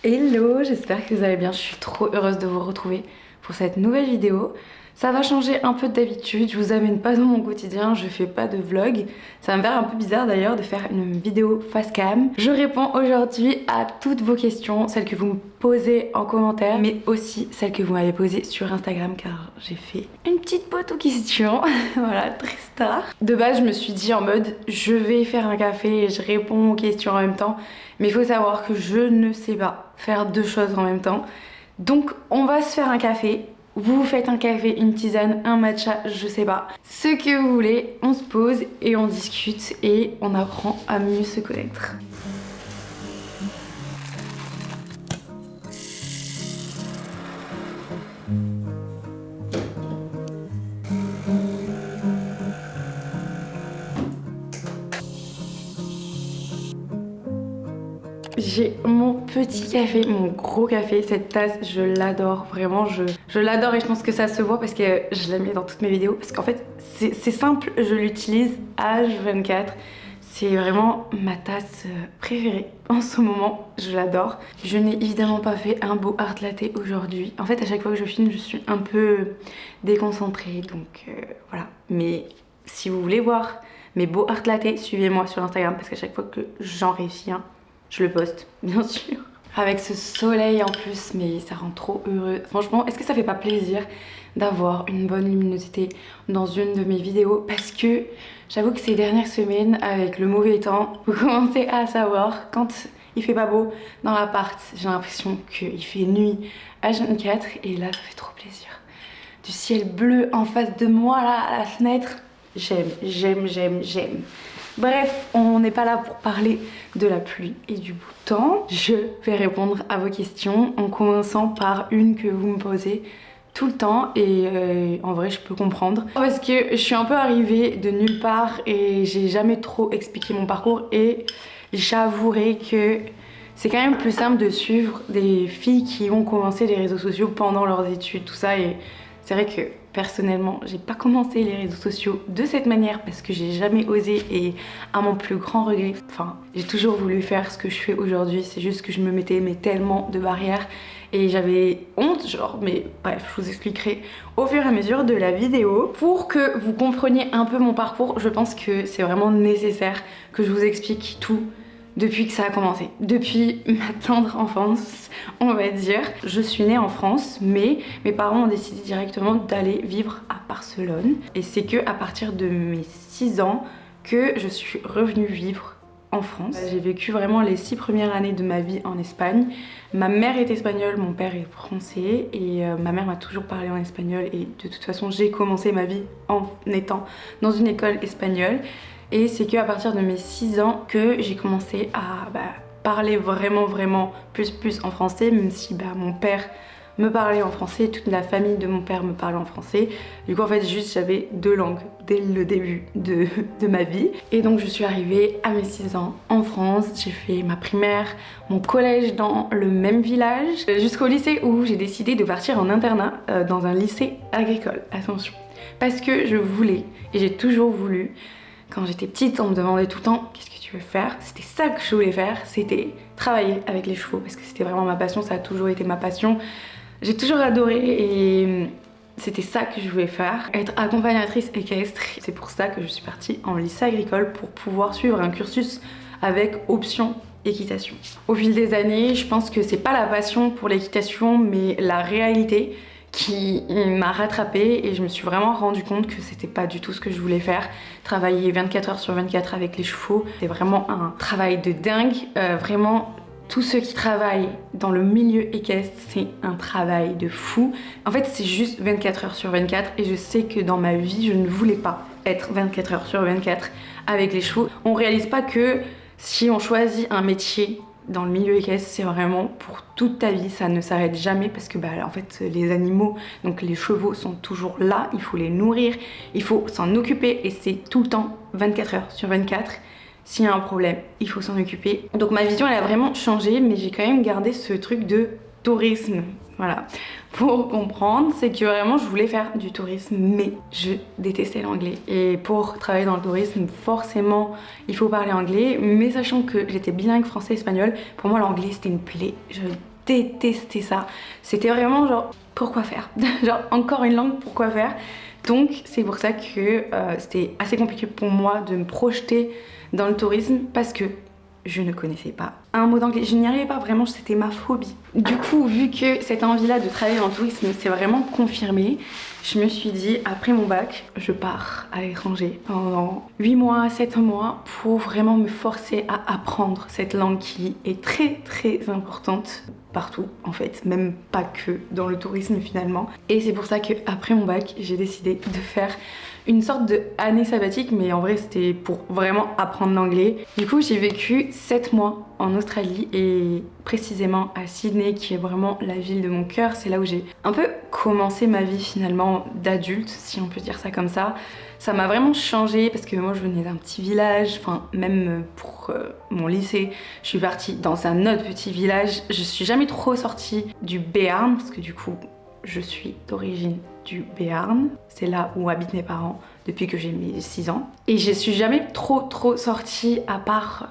Hello, j'espère que vous allez bien, je suis trop heureuse de vous retrouver pour cette nouvelle vidéo. Ça va changer un peu d'habitude, je vous amène pas dans mon quotidien, je fais pas de vlog. Ça va me faire un peu bizarre d'ailleurs de faire une vidéo face cam. Je réponds aujourd'hui à toutes vos questions, celles que vous me posez en commentaire, mais aussi celles que vous m'avez posées sur Instagram car j'ai fait une petite boîte aux questions. Voilà, très star. De base, je me suis dit en mode je vais faire un café et je réponds aux questions en même temps. Mais il faut savoir que je ne sais pas faire deux choses en même temps. Donc on va se faire un café. Vous faites un café, une tisane, un matcha, je sais pas. Ce que vous voulez, on se pose et on discute et on apprend à mieux se connaître. J'ai mon petit café, mon gros café, cette tasse, je l'adore, vraiment, je l'adore et je pense que ça se voit parce que je la mets dans toutes mes vidéos parce qu'en fait, c'est simple, je l'utilise H24, c'est vraiment ma tasse préférée en ce moment, je l'adore. Je n'ai évidemment pas fait un beau art latte aujourd'hui, en fait à chaque fois que je filme, je suis un peu déconcentrée, donc voilà, mais si vous voulez voir mes beaux art latte, suivez-moi sur Instagram parce qu'à chaque fois que j'en réussis un, je le poste, bien sûr. Avec ce soleil en plus, mais ça rend trop heureux. Franchement, est-ce que ça fait pas plaisir d'avoir une bonne luminosité dans une de mes vidéos? Parce que j'avoue que ces dernières semaines, avec le mauvais temps, vous commencez à savoir quand il fait pas beau dans l'appart, j'ai l'impression qu'il fait nuit H24 et là ça fait trop plaisir. Du ciel bleu en face de moi là à la fenêtre, j'aime. Bref, on n'est pas là pour parler de la pluie et du beau temps. Je vais répondre à vos questions en commençant par une que vous me posez tout le temps et en vrai je peux comprendre. Parce que je suis un peu arrivée de nulle part et j'ai jamais trop expliqué mon parcours et j'avouerai que c'est quand même plus simple de suivre des filles qui ont commencé les réseaux sociaux pendant leurs études, tout ça, et c'est vrai que personnellement, j'ai pas commencé les réseaux sociaux de cette manière parce que j'ai jamais osé et à mon plus grand regret, enfin, j'ai toujours voulu faire ce que je fais aujourd'hui, c'est juste que je me mettais tellement de barrières et j'avais honte, genre, mais bref, je vous expliquerai au fur et à mesure de la vidéo. Pour que vous compreniez un peu mon parcours, je pense que c'est vraiment nécessaire que je vous explique tout depuis que ça a commencé, depuis ma tendre enfance, on va dire. Je suis née en France, mais mes parents ont décidé directement d'aller vivre à Barcelone. Et c'est que à partir de mes 6 ans que je suis revenue vivre en France. J'ai vécu vraiment les 6 premières années de ma vie en Espagne. Ma mère est espagnole, mon père est français et ma mère m'a toujours parlé en espagnol et de toute façon j'ai commencé ma vie en étant dans une école espagnole. Et c'est qu'à partir de mes 6 ans que j'ai commencé à parler vraiment plus en français, même si mon père me parlait en français, toute la famille de mon père me parlait en français. Du coup en fait juste j'avais 2 langues dès le début de ma vie. Et donc je suis arrivée à mes 6 ans en France, j'ai fait ma primaire, mon collège dans le même village, jusqu'au lycée où j'ai décidé de partir en internat dans un lycée agricole, attention. Parce que je voulais, et j'ai toujours voulu. Quand j'étais petite, on me demandait tout le temps qu'est-ce que tu veux faire. C'était ça que je voulais faire, c'était travailler avec les chevaux parce que c'était vraiment ma passion, ça a toujours été ma passion. J'ai toujours adoré et c'était ça que je voulais faire, être accompagnatrice équestre. C'est pour ça que je suis partie en lycée agricole pour pouvoir suivre un cursus avec option équitation. Au fil des années, je pense que c'est pas la passion pour l'équitation mais la réalité qui m'a rattrapée et je me suis vraiment rendu compte que c'était pas du tout ce que je voulais faire. Travailler 24 heures sur 24 avec les chevaux, c'est vraiment un travail de dingue. Vraiment, tous ceux qui travaillent dans le milieu équestre, c'est un travail de fou. En fait, c'est juste 24 heures sur 24 et je sais que dans ma vie, je ne voulais pas être 24 heures sur 24 avec les chevaux. On réalise pas que si on choisit un métier dans le milieu équestre, c'est vraiment pour toute ta vie, ça ne s'arrête jamais parce que en fait les animaux, donc les chevaux sont toujours là, il faut les nourrir, il faut s'en occuper et c'est tout le temps 24 heures sur 24. S'il y a un problème, il faut s'en occuper. Donc ma vision elle a vraiment changé mais j'ai quand même gardé ce truc de tourisme. Voilà, pour comprendre, c'est que vraiment je voulais faire du tourisme mais je détestais l'anglais et pour travailler dans le tourisme forcément il faut parler anglais, mais sachant que j'étais bilingue français-espagnol, pour moi l'anglais c'était une plaie, je détesté ça. C'était vraiment genre, pourquoi faire? Genre, encore une langue, pourquoi faire? Donc c'est pour ça que c'était assez compliqué pour moi de me projeter dans le tourisme parce que je ne connaissais pas un mot d'anglais, je n'y arrivais pas vraiment, c'était ma phobie. Du coup, vu que cette envie-là de travailler en tourisme s'est vraiment confirmée, je me suis dit, après mon bac, je pars à l'étranger pendant 8 mois, 7 mois pour vraiment me forcer à apprendre cette langue qui est très très importante partout en fait, même pas que dans le tourisme finalement. Et c'est pour ça qu'après mon bac, j'ai décidé de faire une sorte de année sabbatique, mais en vrai c'était pour vraiment apprendre l'anglais. Du coup j'ai vécu 7 mois en Australie et précisément à Sydney qui est vraiment la ville de mon cœur. C'est là où j'ai un peu commencé ma vie finalement d'adulte, si on peut dire ça comme ça. Ça m'a vraiment changé parce que moi je venais d'un petit village, enfin même pour mon lycée, je suis partie dans un autre petit village. Je suis jamais trop sortie du Béarn parce que du coup je suis d'origine du Béarn. C'est là où habitent mes parents depuis que j'ai mes 6 ans. Et je suis jamais trop sortie à part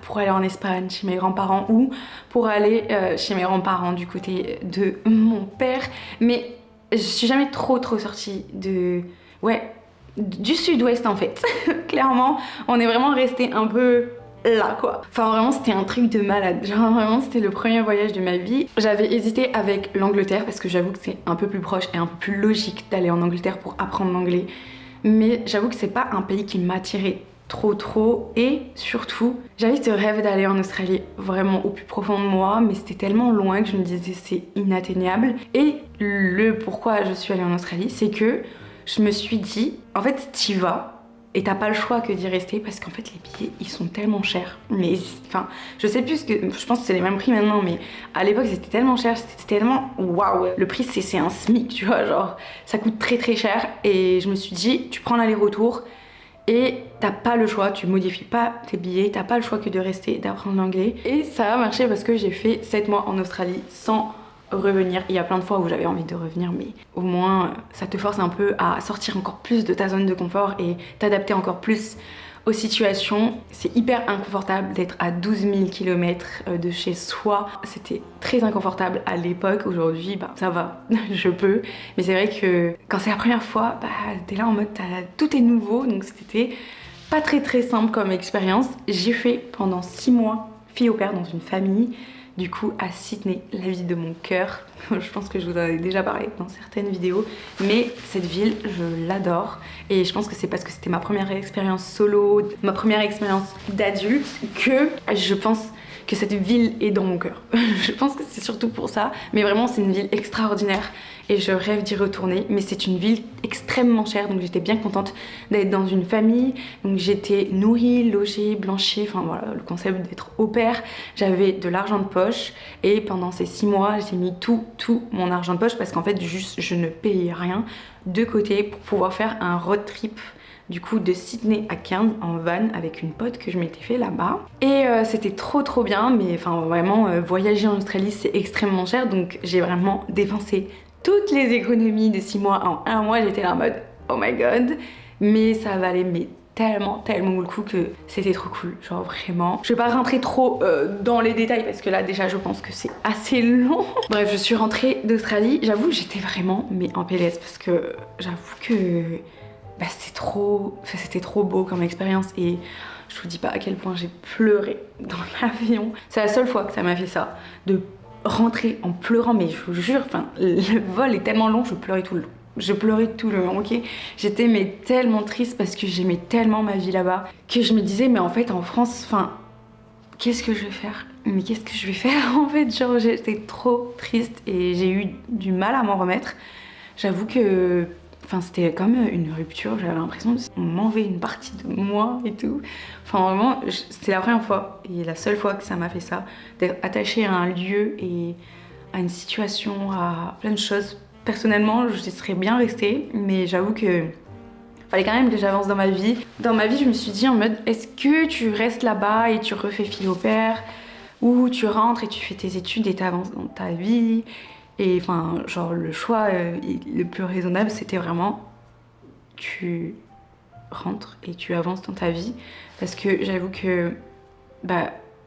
pour aller en Espagne chez mes grands-parents ou pour aller chez mes grands-parents du côté de mon père. Mais je suis jamais trop sortie du sud-ouest en fait. Clairement, on est vraiment resté un peu là quoi. Enfin vraiment c'était un truc de malade. Genre vraiment c'était le premier voyage de ma vie. J'avais hésité avec l'Angleterre parce que j'avoue que c'est un peu plus proche et un peu plus logique d'aller en Angleterre pour apprendre l'anglais. Mais j'avoue que c'est pas un pays qui m'attirait trop et surtout j'avais ce rêve d'aller en Australie vraiment au plus profond de moi, mais c'était tellement loin que je me disais c'est inatteignable. Et le pourquoi je suis allée en Australie, c'est que je me suis dit en fait t'y vas et t'as pas le choix que d'y rester parce qu'en fait les billets ils sont tellement chers. Mais enfin je sais plus je pense que c'est les mêmes prix maintenant, mais à l'époque c'était tellement cher, c'était tellement waouh. Le prix c'est un SMIC, tu vois, genre ça coûte très cher. Et je me suis dit tu prends l'aller-retour et t'as pas le choix, tu modifies pas tes billets, t'as pas le choix que de rester, d'apprendre l'anglais. Et ça a marché parce que j'ai fait 7 mois en Australie sans revenir. Il y a plein de fois où j'avais envie de revenir, mais au moins ça te force un peu à sortir encore plus de ta zone de confort et t'adapter encore plus aux situations. C'est hyper inconfortable d'être à 12 000 km de chez soi. C'était très inconfortable à l'époque. Aujourd'hui, ça va, je peux. Mais c'est vrai que quand c'est la première fois, t'es là en mode tout est nouveau, donc c'était pas très simple comme expérience. J'ai fait pendant 6 mois fille au père dans une famille. Du coup à Sydney, la ville de mon cœur. Je pense que je vous en ai déjà parlé dans certaines vidéos, mais cette ville, je l'adore. Et je pense que c'est parce que c'était ma première expérience solo, ma première expérience d'adulte, que je pense que cette ville est dans mon cœur. Je pense que c'est surtout pour ça, mais vraiment c'est une ville extraordinaire et je rêve d'y retourner. Mais c'est une ville extrêmement chère, donc j'étais bien contente d'être dans une famille. Donc j'étais nourrie, logée, blanchie, enfin voilà, le concept d'être au pair. J'avais de l'argent de poche et pendant ces 6 mois, j'ai mis tout mon argent de poche parce qu'en fait juste je ne payais rien de côté pour pouvoir faire un road trip du coup de Sydney à Cairns en van avec une pote que je m'étais fait là-bas. Et c'était trop bien, mais enfin vraiment voyager en Australie c'est extrêmement cher, donc j'ai vraiment dépensé toutes les économies de 6 mois en 1 mois. J'étais là en mode oh my god, mais ça valait tellement le coup que c'était trop cool, genre vraiment. Je vais pas rentrer trop dans les détails parce que là déjà je pense que c'est assez long. Bref, je suis rentrée d'Australie, j'avoue j'étais vraiment en PLS parce que j'avoue que c'était trop beau comme expérience et je vous dis pas à quel point j'ai pleuré dans l'avion. C'est la seule fois que ça m'a fait ça, de rentrer en pleurant, mais je vous jure, le vol est tellement long, je pleurais tout le long. Je pleurais tout le long, ok. J'étais tellement triste parce que j'aimais tellement ma vie là-bas que je me disais mais en fait en France, qu'est-ce que je vais faire? Mais qu'est-ce que je vais faire en fait? Genre j'étais trop triste et j'ai eu du mal à m'en remettre. J'avoue que c'était comme une rupture, j'avais l'impression qu'on m'enlevait une partie de moi et tout. Enfin vraiment, c'était la première fois et la seule fois que ça m'a fait ça, d'être attachée à un lieu et à une situation, à plein de choses. Personnellement, je serais bien restée, mais j'avoue que fallait quand même que j'avance dans ma vie. Dans ma vie, je me suis dit en mode, est-ce que tu restes là-bas et tu refais fille au père, ou tu rentres et tu fais tes études et t'avances dans ta vie? Et genre le choix le plus raisonnable c'était vraiment tu rentres et tu avances dans ta vie parce que j'avoue que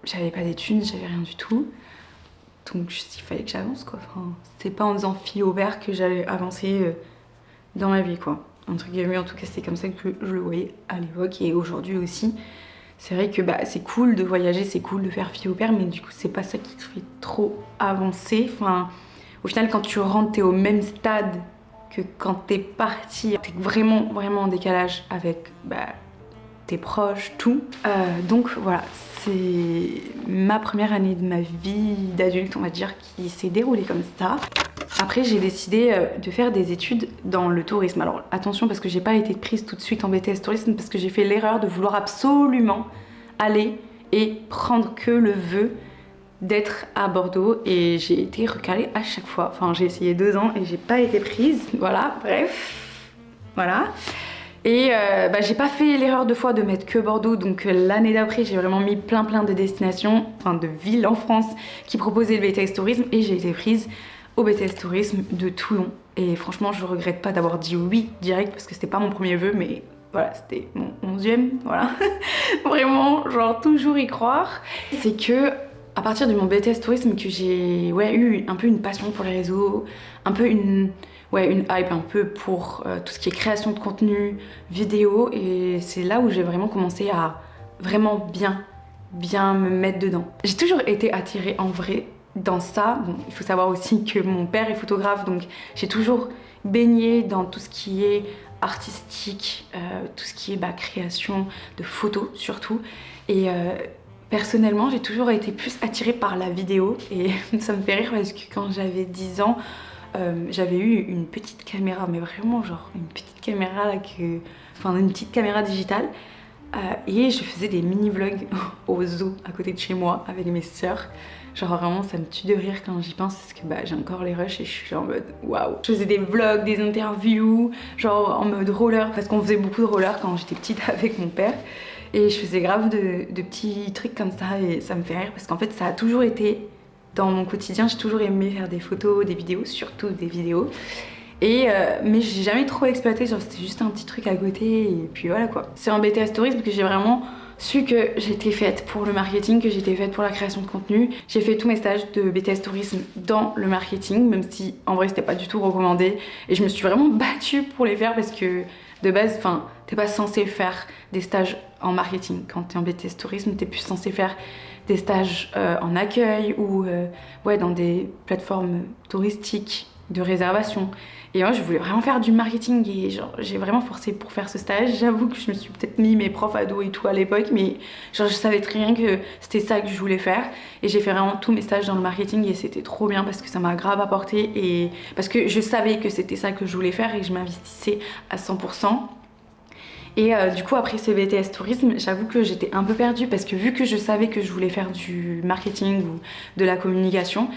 j'avais pas d'études, j'avais rien du tout. Donc il fallait que j'avance quoi. Enfin, c'était pas en faisant fil au vert que j'allais avancer dans ma vie quoi. Entre guillemets, en tout cas c'était comme ça que je le voyais à l'époque et aujourd'hui aussi. C'est vrai que c'est cool de voyager, c'est cool de faire fil au vert, mais du coup c'est pas ça qui te fait trop avancer. Enfin, au final quand tu rentres t'es au même stade que quand t'es parti. T'es vraiment en décalage avec tes proches, tout. Donc voilà, c'est ma première année de ma vie d'adulte, on va dire, qui s'est déroulée comme ça. Après, j'ai décidé de faire des études dans le tourisme. Alors attention, parce que j'ai pas été prise tout de suite en BTS tourisme, parce que j'ai fait l'erreur de vouloir absolument aller et prendre que le vœu d'être à Bordeaux, et j'ai été recalée à chaque fois. Enfin, j'ai essayé 2 ans et j'ai pas été prise. Voilà, bref, voilà. Et j'ai pas fait l'erreur 2 fois de mettre que Bordeaux, donc l'année d'après j'ai vraiment mis plein de destinations, enfin de villes en France qui proposaient le BTS Tourisme, et j'ai été prise au BTS Tourisme de Toulon. Et franchement je regrette pas d'avoir dit oui direct, parce que c'était pas mon premier vœu, mais voilà, c'était mon 11e, voilà. Vraiment, genre toujours y croire. C'est que à partir de mon BTS Tourisme que j'ai eu un peu une passion pour les réseaux, un peu une hype un peu pour tout ce qui est création de contenu, vidéo, et c'est là où j'ai vraiment commencé à vraiment bien me mettre dedans. J'ai toujours été attirée en vrai dans ça. Bon, il faut savoir aussi que mon père est photographe, donc j'ai toujours baigné dans tout ce qui est artistique, tout ce qui est création de photos surtout, et personnellement j'ai toujours été plus attirée par la vidéo, et ça me fait rire parce que quand j'avais 10 ans, j'avais eu une petite caméra, mais vraiment genre une petite caméra là une petite caméra digitale, et je faisais des mini vlogs au zoo à côté de chez moi avec mes sœurs. Genre vraiment ça me tue de rire quand j'y pense, parce que j'ai encore les rushs et je suis en mode waouh. Je faisais des vlogs, des interviews, genre en mode roller, parce qu'on faisait beaucoup de roller quand j'étais petite avec mon père, et je faisais grave de petits trucs comme ça, et ça me fait rire parce qu'en fait ça a toujours été dans mon quotidien. J'ai toujours aimé faire des photos, des vidéos, surtout des vidéos. Et mais j'ai jamais trop exploité, genre c'était juste un petit truc à côté, et puis voilà quoi. C'est en BTS Tourisme que j'ai vraiment su que j'étais faite pour le marketing, que j'étais faite pour la création de contenu. J'ai fait tous mes stages de BTS Tourisme dans le marketing, même si en vrai c'était pas du tout recommandé. Et je me suis vraiment battue pour les faire, parce que de base, t'es pas censé faire des stages en marketing. Quand t'es en BTS Tourisme, t'es plus censé faire des stages en accueil ou dans des plateformes touristiques de réservation. Et moi je voulais vraiment faire du marketing, et genre j'ai vraiment forcé pour faire ce stage. J'avoue que je me suis peut-être mis mes profs à dos et tout à l'époque, mais genre je savais très bien que c'était ça que je voulais faire, et j'ai fait vraiment tous mes stages dans le marketing, et c'était trop bien parce que ça m'a grave apporté, et parce que je savais que c'était ça que je voulais faire et que je m'investissais à 100%. Et du coup après ce BTS Tourisme, j'avoue que j'étais un peu perdue, parce que vu que je savais que je voulais faire du marketing ou de la communication,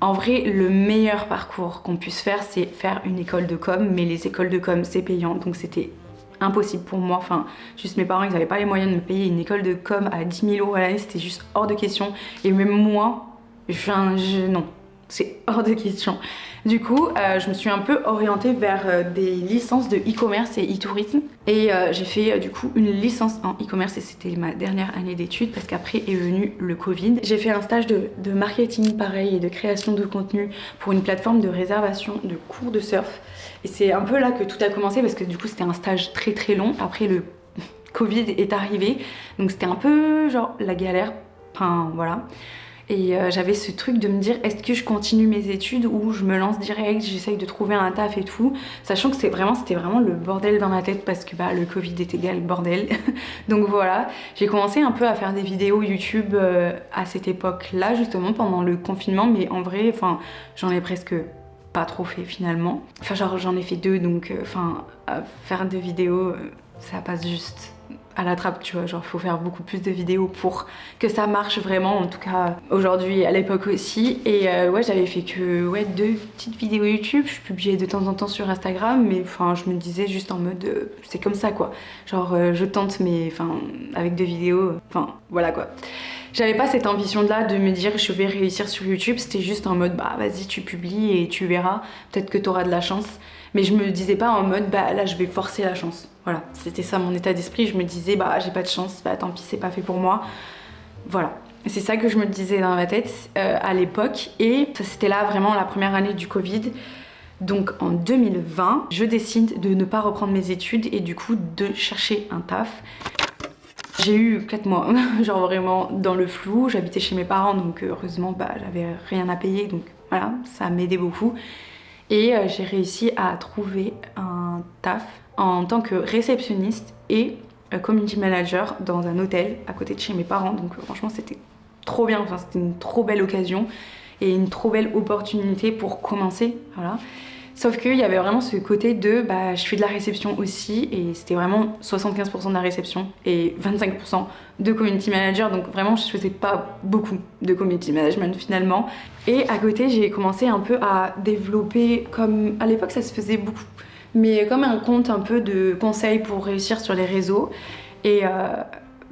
en vrai le meilleur parcours qu'on puisse faire c'est faire une école de com, mais les écoles de com c'est payant, donc c'était impossible pour moi. Enfin juste mes parents ils n'avaient pas les moyens de me payer une école de com à 10 000 € à l'année, c'était juste hors de question, et même moi non, c'est hors de question. Du coup, je me suis un peu orientée vers des licences de e-commerce et e-tourisme. Et j'ai fait du coup une licence en e-commerce, et c'était ma dernière année d'études, parce qu'après est venu le Covid. J'ai fait un stage de marketing pareil, et de création de contenu pour une plateforme de réservation de cours de surf. Et c'est un peu là que tout a commencé, parce que du coup c'était un stage très long. Après le Covid est arrivé, donc c'était un peu genre la galère. Enfin voilà. Et j'avais ce truc de me dire, est-ce que je continue mes études ou je me lance direct, j'essaye de trouver un taf et tout, sachant que c'était vraiment le bordel dans ma tête, parce que le Covid est égal bordel. Donc voilà, j'ai commencé un peu à faire des vidéos YouTube à cette époque-là, justement pendant le confinement, mais en vrai, j'en ai presque pas trop fait finalement. Enfin genre j'en ai fait 2, donc faire 2 vidéos, ça passe juste à la trappe, tu vois, genre faut faire beaucoup plus de vidéos pour que ça marche vraiment, en tout cas aujourd'hui, à l'époque aussi. Et j'avais fait que 2 petites vidéos YouTube, je publiais de temps en temps sur Instagram, mais je me disais juste en mode c'est comme ça quoi, genre je tente, mais avec 2 vidéos, voilà quoi. J'avais pas cette ambition là de me dire je vais réussir sur YouTube, c'était juste en mode vas-y tu publies et tu verras, peut-être que t'auras de la chance. Mais je me disais pas en mode là je vais forcer la chance. Voilà, c'était ça mon état d'esprit. Je me disais j'ai pas de chance, tant pis c'est pas fait pour moi. Voilà. C'est ça que je me disais dans ma tête à l'époque. Et c'était là vraiment la première année du Covid. Donc en 2020, je décide de ne pas reprendre mes études et du coup de chercher un taf. J'ai eu 4 mois, genre vraiment dans le flou. J'habitais chez mes parents, donc heureusement j'avais rien à payer, donc voilà, ça m'aidait beaucoup. Et j'ai réussi à trouver un taf en tant que réceptionniste et community manager dans un hôtel à côté de chez mes parents. Donc franchement c'était trop bien, enfin, c'était une trop belle occasion et une trop belle opportunité pour commencer, voilà. Sauf qu'il y avait vraiment ce côté de je fais de la réception aussi et c'était vraiment 75% de la réception et 25% de community manager, donc vraiment je faisais pas beaucoup de community management finalement. Et à côté j'ai commencé un peu à développer, comme à l'époque ça se faisait beaucoup, mais comme un compte un peu de conseils pour réussir sur les réseaux. Et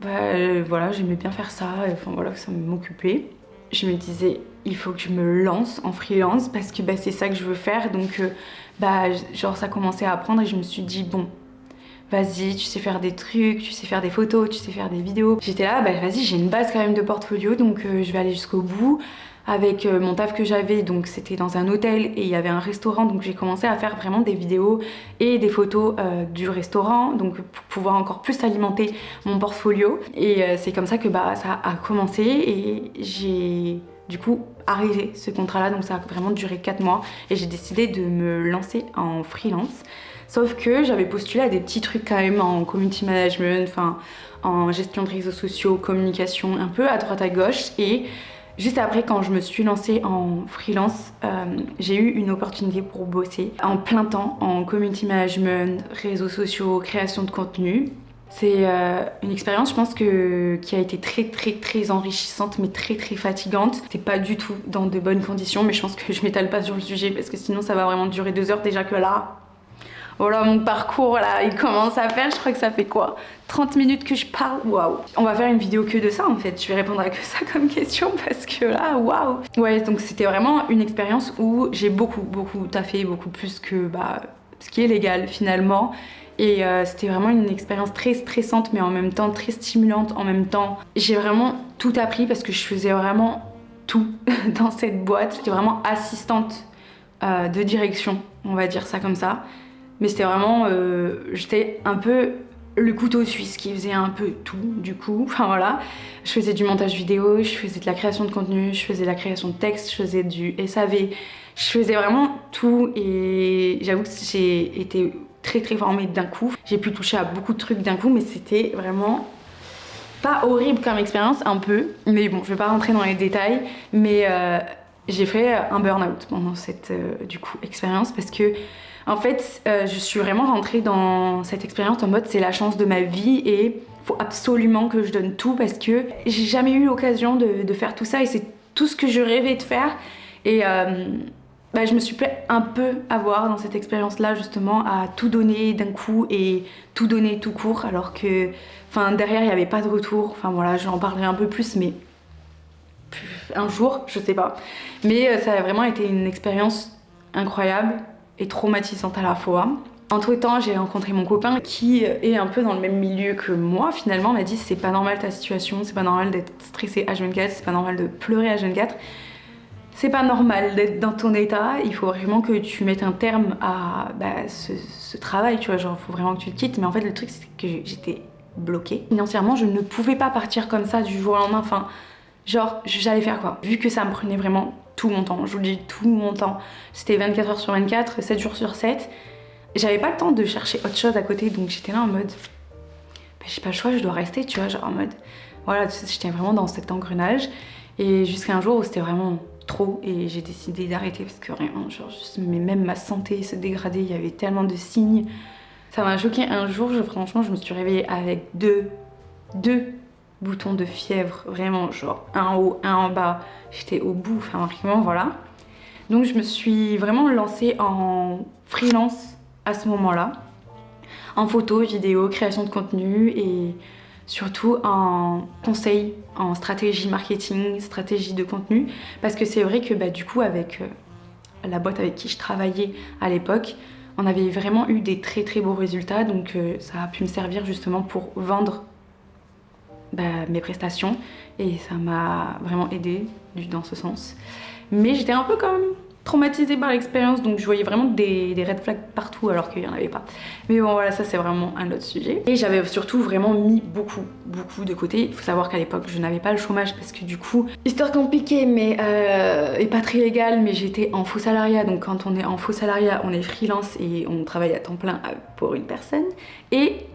voilà, j'aimais bien faire ça, enfin voilà, ça m'occupait. Je me disais, il faut que je me lance en freelance parce que c'est ça que je veux faire. Donc, genre, ça commençait à apprendre et je me suis dit, bon, vas-y, tu sais faire des trucs, tu sais faire des photos, tu sais faire des vidéos. J'étais là, vas-y, j'ai une base quand même de portfolio, donc je vais aller jusqu'au bout. Avec mon taf que j'avais, donc c'était dans un hôtel et il y avait un restaurant, donc j'ai commencé à faire vraiment des vidéos et des photos du restaurant, donc pour pouvoir encore plus alimenter mon portfolio. Et c'est comme ça que ça a commencé et j'ai du coup arrêté ce contrat-là, donc ça a vraiment duré 4 mois et j'ai décidé de me lancer en freelance. Sauf que j'avais postulé à des petits trucs quand même en community management, enfin en gestion de réseaux sociaux, communication, un peu à droite à gauche. Et juste après, quand je me suis lancée en freelance, j'ai eu une opportunité pour bosser en plein temps en community management, réseaux sociaux, création de contenu. C'est une expérience, je pense, qui a été très enrichissante, mais très fatigante. C'était pas du tout dans de bonnes conditions, mais je pense que je m'étale pas sur le sujet parce que sinon ça va vraiment durer 2 heures. Déjà que là, voilà, mon parcours, là, il commence à faire, je crois que ça fait quoi, 30 minutes que je parle, waouh. On va faire une vidéo que de ça en fait, je vais répondre à que ça comme question parce que là, waouh. Ouais, donc c'était vraiment une expérience où j'ai beaucoup taffé, beaucoup plus que ce qui est légal finalement. Et c'était vraiment une expérience très stressante mais en même temps très stimulante en même temps. J'ai vraiment tout appris parce que je faisais vraiment tout dans cette boîte. J'étais vraiment assistante de direction, on va dire ça comme ça. Mais c'était vraiment, j'étais un peu le couteau suisse qui faisait un peu tout du coup, enfin voilà. Je faisais du montage vidéo, je faisais de la création de contenu, je faisais de la création de texte, je faisais du SAV, je faisais vraiment tout et j'avoue que j'ai été très formée d'un coup. J'ai pu toucher à beaucoup de trucs d'un coup, mais c'était vraiment pas horrible comme expérience, un peu. Mais bon, je vais pas rentrer dans les détails, mais j'ai fait un burn-out pendant cette du coup expérience parce que en fait, je suis vraiment rentrée dans cette expérience en mode c'est la chance de ma vie et faut absolument que je donne tout parce que j'ai jamais eu l'occasion de faire tout ça et c'est tout ce que je rêvais de faire. Et je me suis fait un peu avoir dans cette expérience-là justement à tout donner d'un coup et tout donner tout court alors que derrière il n'y avait pas de retour. Enfin voilà, j'en parlerai un peu plus mais un jour, je sais pas. Mais ça a vraiment été une expérience incroyable et traumatisante à la fois. Entre temps, j'ai rencontré mon copain qui est un peu dans le même milieu que moi. Finalement, m'a dit c'est pas normal ta situation, c'est pas normal d'être stressé H24, c'est pas normal de pleurer H24. C'est pas normal d'être dans ton état. Il faut vraiment que tu mettes un terme à ce travail, tu vois. Genre, faut vraiment que tu le quittes. Mais en fait, le truc, c'est que j'étais bloquée. Financièrement, je ne pouvais pas partir comme ça du jour au lendemain. Enfin, genre, j'allais faire quoi? Vu que ça me prenait vraiment tout mon temps, je vous dis tout mon temps. C'était 24 heures sur 24, 7 jours sur 7. J'avais pas le temps de chercher autre chose à côté, donc j'étais là en mode j'ai pas le choix, je dois rester, tu vois, genre en mode voilà, j'étais vraiment dans cet engrenage. Et jusqu'à un jour où c'était vraiment trop et j'ai décidé d'arrêter parce que vraiment, genre, mais même ma santé se dégradait, il y avait tellement de signes. Ça m'a choqué un jour, franchement, je me suis réveillée avec deux boutons de fièvre, vraiment, genre un en haut, un en bas. J'étais au bout, enfin vraiment, voilà. Donc je me suis vraiment lancée en freelance à ce moment-là, en photo, vidéo, création de contenu et surtout en conseil, en stratégie marketing, stratégie de contenu. Parce que c'est vrai que du coup, avec la boîte avec qui je travaillais à l'époque, on avait vraiment eu des très beaux résultats. Donc ça a pu me servir justement pour vendre mes prestations et ça m'a vraiment aidée dans ce sens. Mais j'étais un peu quand même traumatisée par l'expérience, donc je voyais vraiment des red flags partout alors qu'il n'y en avait pas. Mais bon voilà, ça c'est vraiment un autre sujet. Et j'avais surtout vraiment mis beaucoup de côté. Il faut savoir qu'à l'époque je n'avais pas le chômage parce que du coup, histoire compliquée mais et pas très légale, mais j'étais en faux salariat. Donc quand on est en faux salariat, on est freelance et on travaille à temps plein pour une personne. Et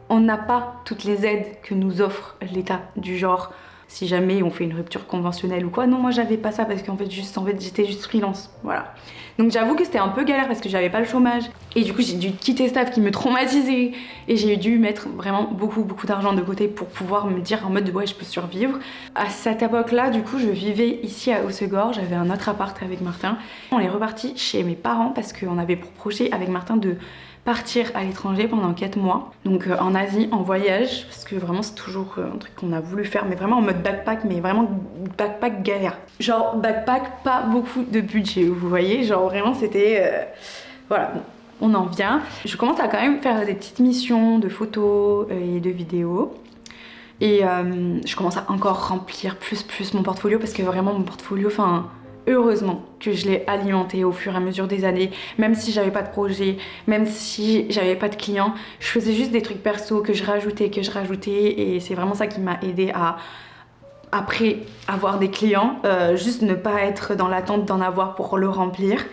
on n'a pas toutes les aides que nous offre l'État, du genre si jamais on fait une rupture conventionnelle ou quoi. Non, moi j'avais pas ça parce qu'en fait j'étais juste freelance, voilà. Donc j'avoue que c'était un peu galère parce que j'avais pas le chômage et du coup j'ai dû quitter staff qui me traumatisait et j'ai dû mettre vraiment beaucoup d'argent de côté pour pouvoir me dire en mode ouais je peux survivre. À cette époque là du coup je vivais ici à Hossegor, j'avais un autre appart avec Martin. On est reparti chez mes parents parce qu'on avait pour projet avec Martin de partir à l'étranger pendant 4 mois, donc en Asie, en voyage, parce que vraiment c'est toujours un truc qu'on a voulu faire, mais vraiment en mode backpack, mais vraiment backpack galère. Genre backpack, pas beaucoup de budget, vous voyez, genre vraiment c'était... voilà, bon, on en vient. Je commence à quand même faire des petites missions de photos et de vidéos. Et je commence à encore remplir plus mon portfolio, parce que vraiment mon portfolio, enfin... Heureusement que je l'ai alimenté au fur et à mesure des années, même si j'avais pas de projet, même si j'avais pas de clients, je faisais juste des trucs perso que je rajoutais et c'est vraiment ça qui m'a aidé à après avoir des clients, juste ne pas être dans l'attente d'en avoir pour le remplir.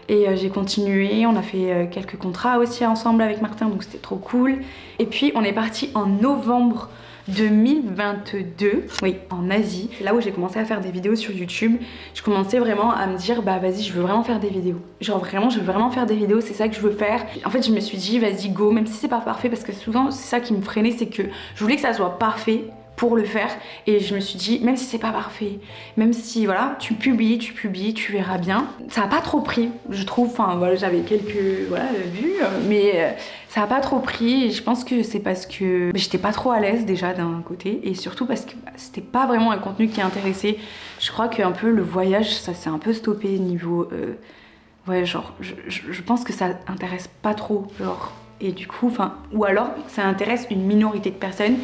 Et j'ai continué, on a fait quelques contrats aussi ensemble avec Martin, donc c'était trop cool. Et puis on est parti en novembre 2022, oui, en Asie. C'est là où j'ai commencé à faire des vidéos sur YouTube. Je commençais vraiment à me dire, bah vas-y, je veux vraiment faire des vidéos. Genre vraiment, je veux vraiment faire des vidéos, c'est ça que je veux faire. En fait, je me suis dit, vas-y, go, même si c'est pas parfait, parce que souvent, c'est ça qui me freinait, c'est que je voulais que ça soit parfait pour le faire. Et je me suis dit, même si c'est pas parfait, même si, voilà, tu publies, tu verras bien. Ça a pas trop pris, je trouve. Enfin, voilà, j'avais quelques, voilà, vues, mais... ça a pas trop pris et je pense que c'est parce que j'étais pas trop à l'aise déjà d'un côté et surtout parce que c'était pas vraiment un contenu qui intéressait. Je crois qu'un peu le voyage ça s'est un peu stoppé niveau ouais genre je pense que ça intéresse pas trop genre et du coup enfin ou alors ça intéresse une minorité de personnes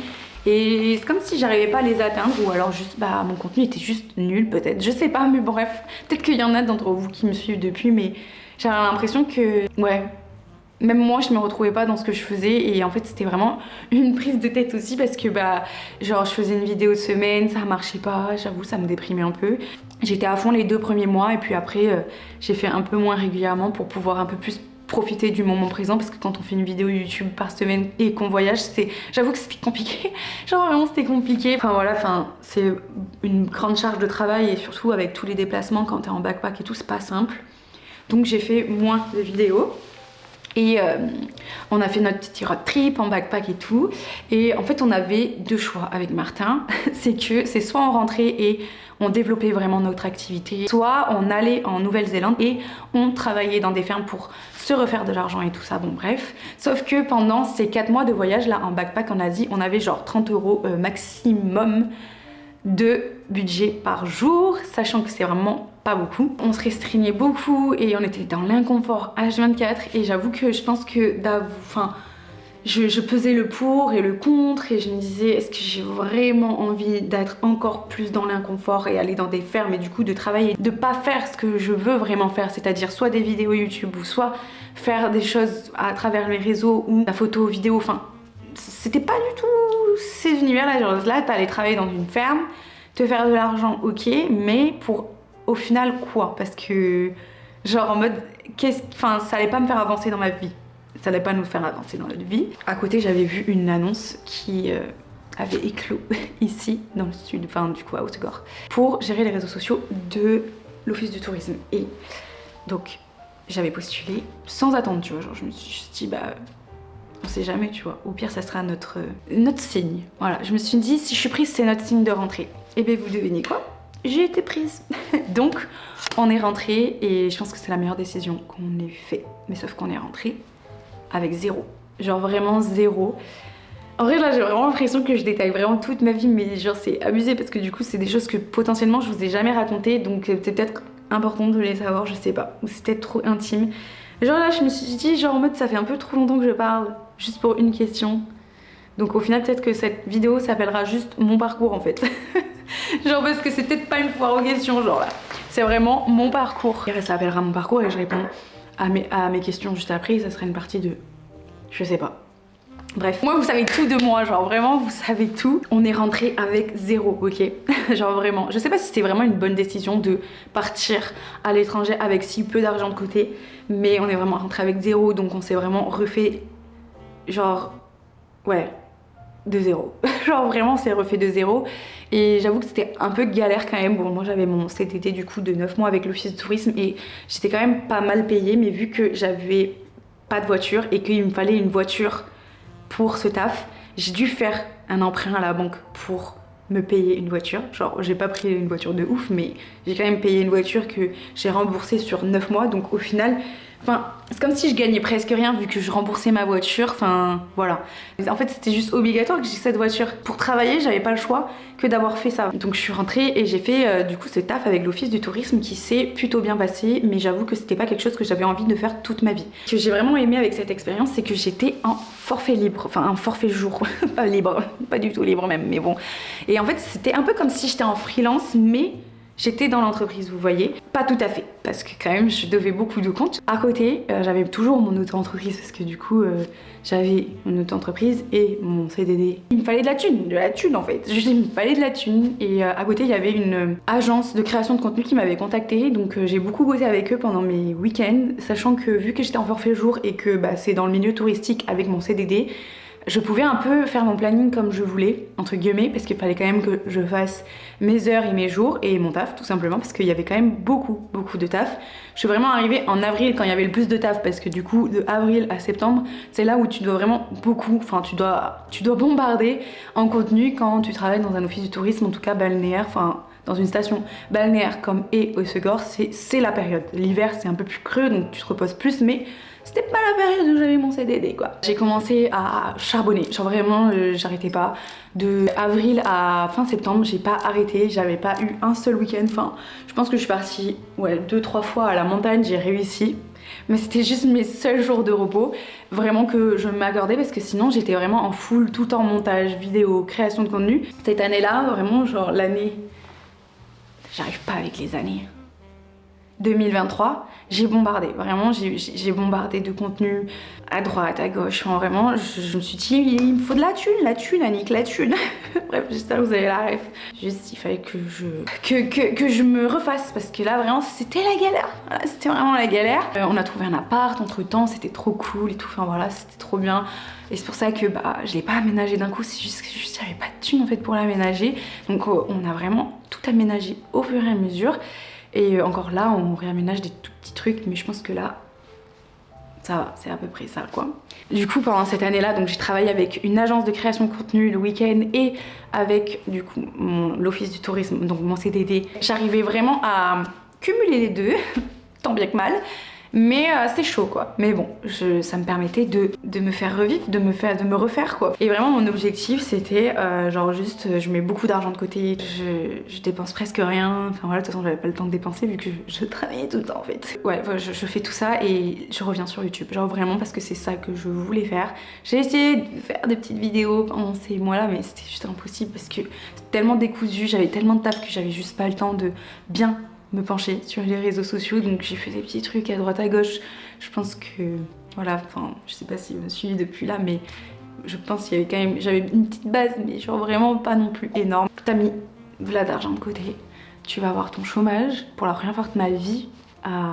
et c'est comme si j'arrivais pas à les atteindre ou alors juste bah mon contenu était juste nul peut-être, je sais pas mais bref, peut-être qu'il y en a d'entre vous qui me suivent depuis mais j'avais l'impression que ouais même moi je me retrouvais pas dans ce que je faisais et en fait c'était vraiment une prise de tête aussi parce que bah genre je faisais une vidéo de semaine, ça marchait pas, j'avoue ça me déprimait un peu. J'étais à fond les 2 premiers mois et puis après j'ai fait un peu moins régulièrement pour pouvoir un peu plus profiter du moment présent parce que quand on fait une vidéo YouTube par semaine et qu'on voyage, j'avoue que c'était compliqué. Genre vraiment c'était compliqué. Enfin voilà, c'est une grande charge de travail et surtout avec tous les déplacements quand t'es en backpack et tout, c'est pas simple. Donc j'ai fait moins de vidéos. Et on a fait notre petit road trip en backpack et tout. Et en fait, on avait 2 choix avec Martin. c'est soit on rentrait et on développait vraiment notre activité, soit on allait en Nouvelle-Zélande et on travaillait dans des fermes pour se refaire de l'argent et tout ça. Bon, bref. Sauf que pendant ces 4 mois de voyage là en backpack en Asie, on avait genre 30 € maximum de budget par jour, sachant que c'est vraiment pas beaucoup. On se restreignait beaucoup et on était dans l'inconfort H24 et j'avoue que je pense que je pesais le pour et le contre et je me disais est-ce que j'ai vraiment envie d'être encore plus dans l'inconfort et aller dans des fermes et du coup de travailler, de pas faire ce que je veux vraiment faire, c'est-à-dire soit des vidéos YouTube ou soit faire des choses à travers les réseaux ou la photo, vidéo, enfin c'était pas du tout ces univers-là. Genre là, t'allais travailler dans une ferme, te faire de l'argent, ok, mais pour au final quoi? Parce que genre en mode, ça allait pas me faire avancer dans ma vie. Ça allait pas nous faire avancer dans notre vie. À côté, j'avais vu une annonce qui avait éclos ici dans le sud, enfin du coup à Hossegor, pour gérer les réseaux sociaux de l'office du tourisme. Et donc j'avais postulé sans attendre, tu vois, genre je me suis juste dit bah on sait jamais, tu vois, au pire ça sera notre signe. Voilà, je me suis dit si je suis prise c'est notre signe de rentrée. Et bien vous devinez quoi, j'ai été prise. Donc on est rentré et je pense que c'est la meilleure décision qu'on ait fait, mais sauf qu'on est rentré avec 0, genre vraiment 0. En vrai là j'ai vraiment l'impression que je détaille vraiment toute ma vie, mais genre c'est abusé parce que du coup c'est des choses que potentiellement je vous ai jamais racontées, donc c'est peut-être important de les savoir, je sais pas, ou c'est peut-être trop intime. Genre là je me suis dit genre en mode ça fait un peu trop longtemps que je parle, juste pour une question. Donc au final peut-être que cette vidéo s'appellera juste mon parcours en fait. Genre parce que c'est peut-être pas une foire aux questions, genre là. C'est vraiment mon parcours. Et ça s'appellera mon parcours et je réponds à mes questions juste après et ça sera une partie de... je sais pas. Bref, moi vous savez tout de moi, genre vraiment vous savez tout. On est rentré avec 0, ok. Genre vraiment, je sais pas si c'était vraiment une bonne décision de partir à l'étranger avec si peu d'argent de côté, mais on est vraiment rentré avec 0, donc on s'est vraiment refait genre, ouais, de 0. Genre vraiment on s'est refait de 0 et j'avoue que c'était un peu galère quand même. Bon, moi j'avais mon CTT du coup de 9 mois avec l'office de tourisme et j'étais quand même pas mal payée, mais vu que j'avais pas de voiture et qu'il me fallait une voiture pour ce taf, j'ai dû faire un emprunt à la banque pour me payer une voiture. Genre j'ai pas pris une voiture de ouf, mais j'ai quand même payé une voiture que j'ai remboursée sur 9 mois, donc au final, enfin c'est comme si je gagnais presque rien vu que je remboursais ma voiture, enfin voilà. En fait c'était juste obligatoire que j'ai cette voiture. Pour travailler j'avais pas le choix que d'avoir fait ça. Donc je suis rentrée et j'ai fait du coup ce taf avec l'office du tourisme qui s'est plutôt bien passé, mais j'avoue que c'était pas quelque chose que j'avais envie de faire toute ma vie. Ce que j'ai vraiment aimé avec cette expérience, c'est que j'étais en forfait libre, enfin un forfait jour, pas libre, pas du tout libre même, mais bon. Et en fait c'était un peu comme si j'étais en freelance, mais j'étais dans l'entreprise, vous voyez. Pas tout à fait, parce que quand même je devais beaucoup de comptes. À côté, j'avais toujours mon auto-entreprise, parce que du coup, j'avais mon auto-entreprise et mon CDD. Il me fallait de la thune en fait. Juste, il me fallait de la thune. Et à côté, il y avait une agence de création de contenu qui m'avait contactée. Donc j'ai beaucoup bossé avec eux pendant mes week-ends, sachant que vu que j'étais en forfait jour et que bah, c'est dans le milieu touristique avec mon CDD, je pouvais un peu faire mon planning comme je voulais, entre guillemets, parce qu'il fallait quand même que je fasse mes heures et mes jours et mon taf, tout simplement, parce qu'il y avait quand même beaucoup de taf. Je suis vraiment arrivée en avril quand il y avait le plus de taf, parce que du coup, de avril à septembre, c'est là où tu dois vraiment beaucoup, enfin tu dois bombarder en contenu quand tu travailles dans un office du tourisme, en tout cas balnéaire, enfin dans une station balnéaire comme Haut-Segor, c'est la période. L'hiver, c'est un peu plus creux, donc tu te reposes plus, mais c'était pas la période où j'avais mon CDD quoi. J'ai commencé à charbonner, genre vraiment j'arrêtais pas. De avril à fin septembre, j'ai pas arrêté, j'avais pas eu un seul week-end. Enfin, je pense que je suis partie 2-3 fois à la montagne, j'ai réussi. Mais c'était juste mes seuls jours de repos, vraiment que je m'accordais parce que sinon j'étais vraiment en full, tout en montage, vidéo, création de contenu. Cette année-là, vraiment genre l'année... J'arrive pas avec les années. 2023, j'ai bombardé, vraiment j'ai bombardé de contenu à droite, à gauche, enfin, vraiment je me suis dit il me faut de la thune Annick, la thune. Bref, j'espère que vous avez la ref. Juste il fallait que je me refasse parce que là vraiment c'était la galère, voilà, c'était vraiment la galère. On a trouvé un appart entre temps, c'était trop cool et tout, enfin voilà c'était trop bien. Et c'est pour ça que bah, je l'ai pas aménagé d'un coup, c'est juste que j'avais pas de thune en fait pour l'aménager. Donc on a vraiment tout aménagé au fur et à mesure. Et encore là, on réaménage des tout petits trucs, mais je pense que là, ça va, c'est à peu près ça quoi. Du coup, pendant cette année-là, donc j'ai travaillé avec une agence de création de contenu le week-end et avec du coup l'office du tourisme, donc mon CDD. J'arrivais vraiment à cumuler les deux, tant bien que mal. Mais c'est chaud quoi. Mais bon, ça me permettait de me faire revivre, de me refaire quoi. Et vraiment mon objectif c'était genre juste je mets beaucoup d'argent de côté, je dépense presque rien. Enfin voilà, de toute façon j'avais pas le temps de dépenser vu que je travaillais tout le temps en fait. Ouais, je fais tout ça et je reviens sur YouTube. Genre vraiment parce que c'est ça que je voulais faire. J'ai essayé de faire des petites vidéos pendant ces mois-là mais c'était juste impossible parce que c'était tellement décousu, j'avais tellement de taf que j'avais juste pas le temps de bien me pencher sur les réseaux sociaux, donc j'ai fait des petits trucs à droite à gauche. Je pense que voilà, enfin je sais pas si vous me suivez depuis là, mais je pense qu'il y avait quand même, j'avais une petite base, mais genre vraiment pas non plus énorme. T'as mis voilà d'argent de côté, tu vas avoir ton chômage pour la première fois de ma vie à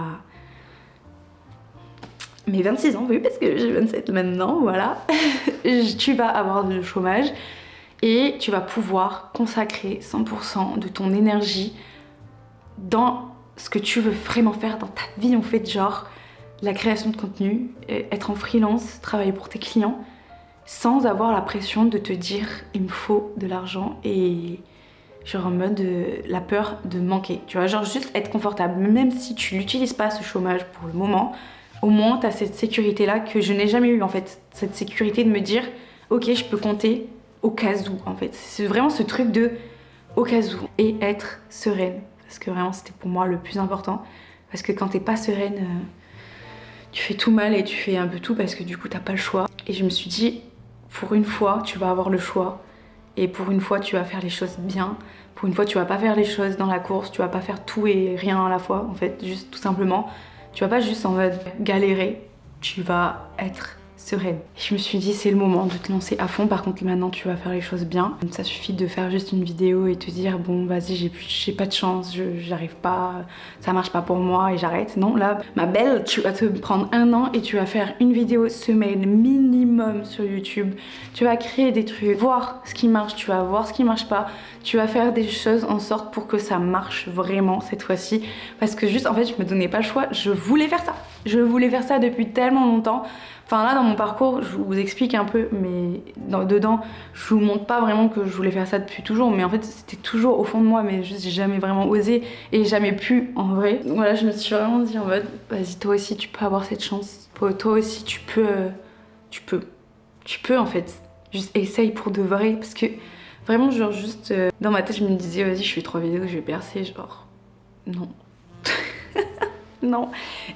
mes 26 ans, oui parce que j'ai 27 maintenant, voilà. Tu vas avoir le chômage et tu vas pouvoir consacrer 100% de ton énergie dans ce que tu veux vraiment faire dans ta vie en fait, genre la création de contenu, être en freelance, travailler pour tes clients sans avoir la pression de te dire il me faut de l'argent et genre en mode la peur de manquer, tu vois, genre juste être confortable, même si tu n'utilises pas ce chômage pour le moment, au moins tu as cette sécurité là que je n'ai jamais eu en fait, cette sécurité de me dire ok je peux compter au cas où en fait, c'est vraiment ce truc de au cas où et être sereine. Parce que vraiment c'était pour moi le plus important. Parce que quand t'es pas sereine, tu fais tout mal et tu fais un peu tout parce que du coup t'as pas le choix. Et je me suis dit, pour une fois, tu vas avoir le choix. Et pour une fois, tu vas faire les choses bien. Pour une fois, tu vas pas faire les choses dans la course. Tu vas pas faire tout et rien à la fois, en fait, juste tout simplement. Tu vas pas juste en mode galérer. Tu vas être sereine. Je me suis dit, c'est le moment de te lancer à fond. Par contre, maintenant, tu vas faire les choses bien. Ça suffit de faire juste une vidéo et te dire, bon, vas-y, j'ai pas de chance, j'arrive pas, ça marche pas pour moi et j'arrête. Non, là, ma belle, tu vas te prendre 1 an et tu vas faire une vidéo semaine minimum sur YouTube. Tu vas créer des trucs, voir ce qui marche, tu vas voir ce qui marche pas. Tu vas faire des choses en sorte pour que ça marche vraiment cette fois-ci. Parce que juste, en fait, je me donnais pas le choix. Je voulais faire ça. Je voulais faire ça depuis tellement longtemps. Enfin là, dans mon parcours, je vous explique un peu, mais dedans, je vous montre pas vraiment que je voulais faire ça depuis toujours. Mais en fait, c'était toujours au fond de moi, mais juste j'ai jamais vraiment osé et jamais pu en vrai. Voilà, je me suis vraiment dit en mode, vas-y, toi aussi, tu peux avoir cette chance. Toi aussi, tu peux en fait. Juste essaye pour de vrai, parce que vraiment, genre juste dans ma tête, je me disais, vas-y, je fais 3 vidéos, je vais percer, genre non. Non.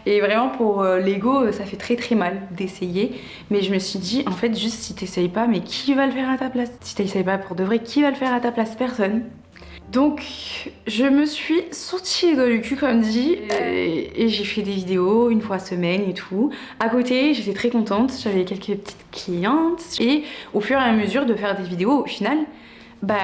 Et vraiment pour l'ego, ça fait très très mal d'essayer. Mais je me suis dit, en fait, juste si t'essayes pas, mais qui va le faire à ta place? Si t'essayes pas pour de vrai, qui va le faire à ta place? Personne. Donc je me suis sortie les doigts du cul comme dit et j'ai fait des vidéos une fois semaine et tout. À côté, j'étais très contente, j'avais quelques petites clientes et au fur et à mesure de faire des vidéos, au final, bah,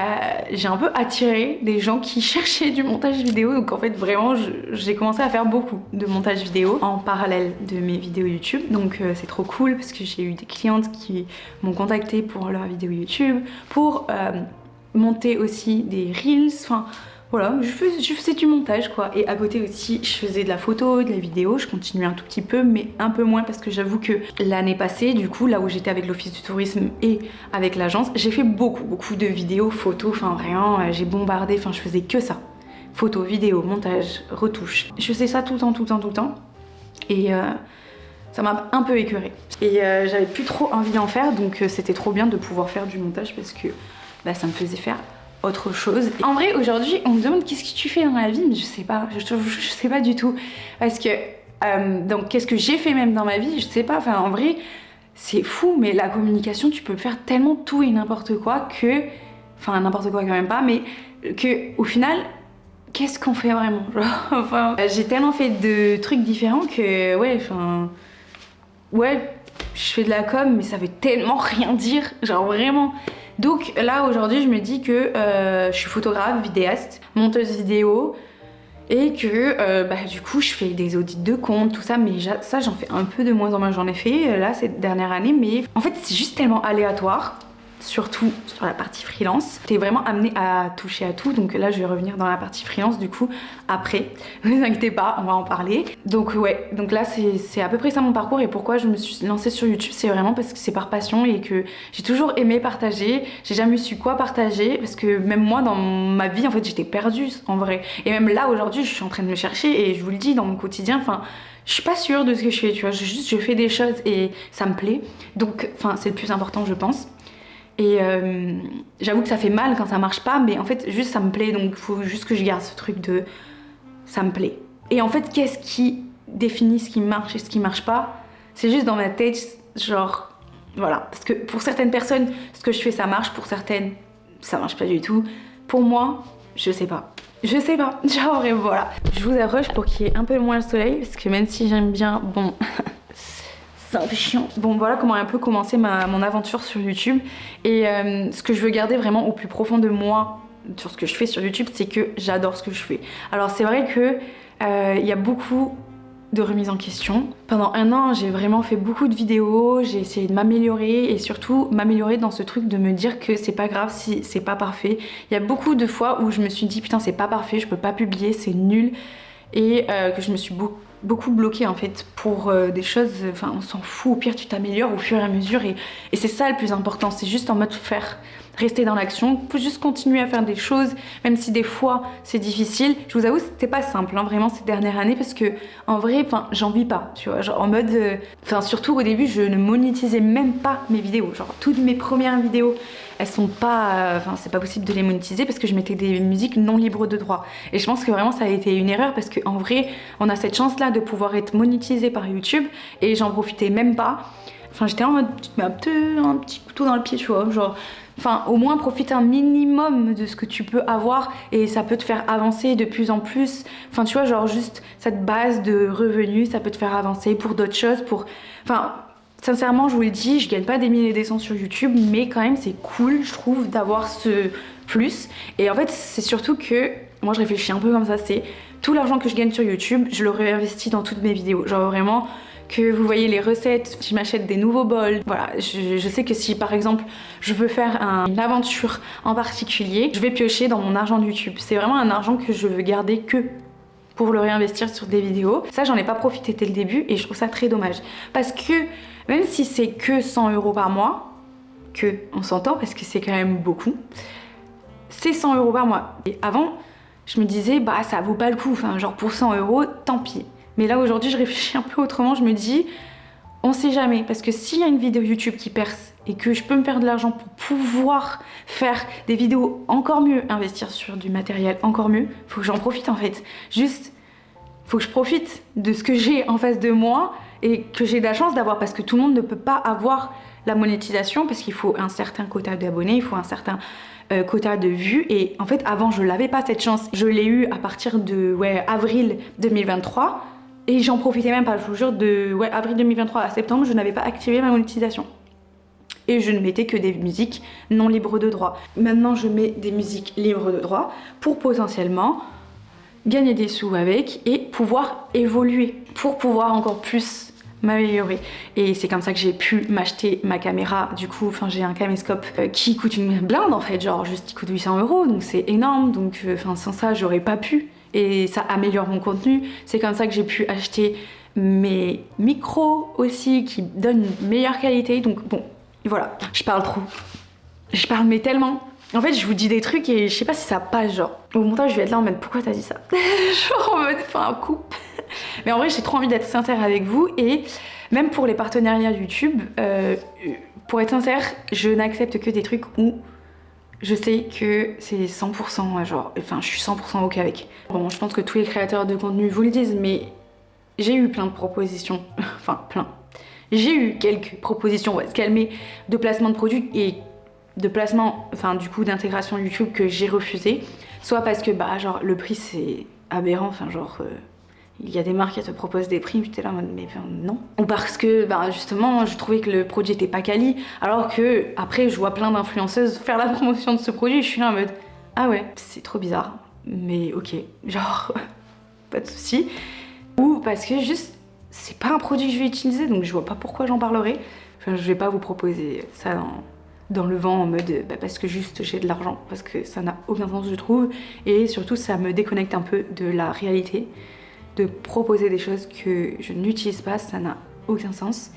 j'ai un peu attiré des gens qui cherchaient du montage vidéo. Donc en fait vraiment j'ai commencé à faire beaucoup de montage vidéo en parallèle de mes vidéos YouTube. Donc c'est trop cool parce que j'ai eu des clientes qui m'ont contacté pour leurs vidéos YouTube, pour monter aussi des reels, enfin voilà, je faisais du montage quoi. Et à côté aussi, je faisais de la photo, de la vidéo, je continuais un tout petit peu, mais un peu moins parce que j'avoue que l'année passée, du coup, là où j'étais avec l'office du tourisme et avec l'agence, j'ai fait beaucoup de vidéos, photos, enfin vraiment, j'ai bombardé, enfin je faisais que ça. Photos, vidéos, montage, retouche. Je faisais ça tout le temps. Et ça m'a un peu écœurée. Et j'avais plus trop envie d'en faire, donc c'était trop bien de pouvoir faire du montage parce que bah, ça me faisait faire autre chose. En vrai, aujourd'hui, on me demande qu'est-ce que tu fais dans la vie, mais je sais pas, je sais pas du tout. Parce que, donc, qu'est-ce que j'ai fait même dans ma vie, je sais pas. Enfin, en vrai, c'est fou, mais la communication, tu peux faire tellement tout et n'importe quoi que. Enfin, n'importe quoi quand même pas, mais que, au final, qu'est-ce qu'on fait vraiment? Enfin, j'ai tellement fait de trucs différents que, ouais, enfin. Ouais, je fais de la com, mais ça veut tellement rien dire, genre vraiment. Donc là aujourd'hui je me dis que je suis photographe, vidéaste, monteuse vidéo et que bah, du coup je fais des audits de compte, tout ça, mais ça j'en fais un peu de moins en moins, j'en ai fait là cette dernière année, mais en fait c'est juste tellement aléatoire. Surtout sur la partie freelance. T'es vraiment amené à toucher à tout, donc là je vais revenir dans la partie freelance du coup après. Ne vous inquiétez pas, on va en parler. Donc ouais, donc là c'est à peu près ça mon parcours et pourquoi je me suis lancée sur YouTube, c'est vraiment parce que c'est par passion et que j'ai toujours aimé partager. J'ai jamais su quoi partager parce que même moi dans ma vie en fait j'étais perdue en vrai. Et même là aujourd'hui je suis en train de me chercher et je vous le dis dans mon quotidien, enfin je suis pas sûre de ce que je fais, tu vois, je fais des choses et ça me plaît. Donc enfin c'est le plus important je pense. Et j'avoue que ça fait mal quand ça marche pas, mais en fait juste ça me plaît, donc il faut juste que je garde ce truc de ça me plaît. Et en fait qu'est-ce qui définit ce qui marche et ce qui marche pas? C'est juste dans ma tête, genre voilà. Parce que pour certaines personnes ce que je fais ça marche, pour certaines ça marche pas du tout. Pour moi, je sais pas. Je sais pas, genre et voilà. Je vous approche pour qu'il y ait un peu moins le soleil, parce que même si j'aime bien, bon... c'est un peu chiant. Bon voilà comment a un peu commencé mon aventure sur YouTube et ce que je veux garder vraiment au plus profond de moi sur ce que je fais sur YouTube, c'est que j'adore ce que je fais. Alors c'est vrai que y a beaucoup de remises en question. Pendant 1 an j'ai vraiment fait beaucoup de vidéos, j'ai essayé de m'améliorer et surtout m'améliorer dans ce truc de me dire que c'est pas grave si c'est pas parfait. Il y a beaucoup de fois où je me suis dit putain c'est pas parfait, je peux pas publier, c'est nul et que je me suis beaucoup bloquée en fait pour des choses, enfin on s'en fout, au pire tu t'améliores au fur et à mesure et c'est ça le plus important, c'est juste en mode rester dans l'action, faut juste continuer à faire des choses, même si des fois c'est difficile. Je vous avoue c'était pas simple hein, vraiment ces dernières années parce que en vrai, enfin j'en vis pas, tu vois, genre en mode, enfin surtout au début je ne monétisais même pas mes vidéos, genre toutes mes premières vidéos elles sont pas, enfin c'est pas possible de les monétiser parce que je mettais des musiques non libres de droit et je pense que vraiment ça a été une erreur parce qu'en vrai on a cette chance là de pouvoir être monétisé par YouTube et j'en profitais même pas. Enfin, j'étais en mode, tu te mets un petit couteau dans le pied, tu vois, genre... Enfin, au moins profite un minimum de ce que tu peux avoir et ça peut te faire avancer de plus en plus. Enfin, tu vois, genre juste cette base de revenus, ça peut te faire avancer pour d'autres choses, pour... Enfin, sincèrement, je vous le dis, je gagne pas des milliers et des cents sur YouTube, mais quand même, c'est cool, je trouve, d'avoir ce plus. Et en fait, c'est surtout que, moi, je réfléchis un peu comme ça, c'est tout l'argent que je gagne sur YouTube, je le réinvestis dans toutes mes vidéos. Genre vraiment... que vous voyez les recettes, je m'achète des nouveaux bols. Voilà, je sais que si par exemple je veux faire une aventure en particulier, je vais piocher dans mon argent de YouTube. C'est vraiment un argent que je veux garder que pour le réinvestir sur des vidéos. Ça, j'en ai pas profité dès le début et je trouve ça très dommage. Parce que même si c'est que 100 € par mois, que on s'entend parce que c'est quand même beaucoup, c'est 100 € par mois. Et avant, je me disais, bah ça vaut pas le coup, enfin genre pour 100 €, tant pis. Mais là aujourd'hui je réfléchis un peu autrement, je me dis on sait jamais, parce que s'il y a une vidéo YouTube qui perce et que je peux me faire de l'argent pour pouvoir faire des vidéos encore mieux, investir sur du matériel encore mieux, faut que j'en profite en fait. Juste, faut que je profite de ce que j'ai en face de moi et que j'ai de la chance d'avoir, parce que tout le monde ne peut pas avoir la monétisation parce qu'il faut un certain quota d'abonnés, il faut un certain quota de vues, et en fait avant je l'avais pas cette chance. Je l'ai eu à partir de avril 2023. Et j'en profitais même pas, je vous jure, de avril 2023 à septembre, je n'avais pas activé ma monétisation. Et je ne mettais que des musiques non libres de droit. Maintenant, je mets des musiques libres de droit pour potentiellement gagner des sous avec et pouvoir évoluer, pour pouvoir encore plus m'améliorer. Et c'est comme ça que j'ai pu m'acheter ma caméra. Du coup, enfin, j'ai un caméscope qui coûte une blinde en fait, genre juste il coûte 800 €, donc c'est énorme. Donc, sans ça, j'aurais pas pu. Et ça améliore mon contenu. C'est comme ça que j'ai pu acheter mes micros aussi qui donnent une meilleure qualité. Donc bon, voilà, je parle trop. Je parle mais tellement. En fait, je vous dis des trucs et je sais pas si ça passe, genre. Au montage, je vais être là en mode pourquoi t'as dit ça? Genre en mode, enfin, coupe. Mais en vrai, j'ai trop envie d'être sincère avec vous, et même pour les partenariats YouTube, pour être sincère, je n'accepte que des trucs où je sais que c'est 100%, genre, enfin, je suis 100% ok avec. Bon, je pense que tous les créateurs de contenu vous le disent, mais j'ai eu plein de propositions, enfin, plein. J'ai eu quelques propositions, on va se calmer, de placement de produits et de placement, enfin, du coup, d'intégration YouTube que j'ai refusé. Soit parce que, bah, genre, le prix c'est aberrant, enfin, genre, il y a des marques qui te proposent des prix, j'étais là en mode mais non. Ou parce que bah, justement je trouvais que le produit était pas quali, alors que après je vois plein d'influenceuses faire la promotion de ce produit et je suis là en mode ah ouais, c'est trop bizarre, mais ok, genre pas de souci. Ou parce que juste c'est pas un produit que je vais utiliser, donc je vois pas pourquoi j'en parlerai. Enfin, je vais pas vous proposer ça dans le vent en mode bah, parce que juste j'ai de l'argent, parce que ça n'a aucun sens je trouve, et surtout ça me déconnecte un peu de la réalité. De proposer des choses que je n'utilise pas, ça n'a aucun sens.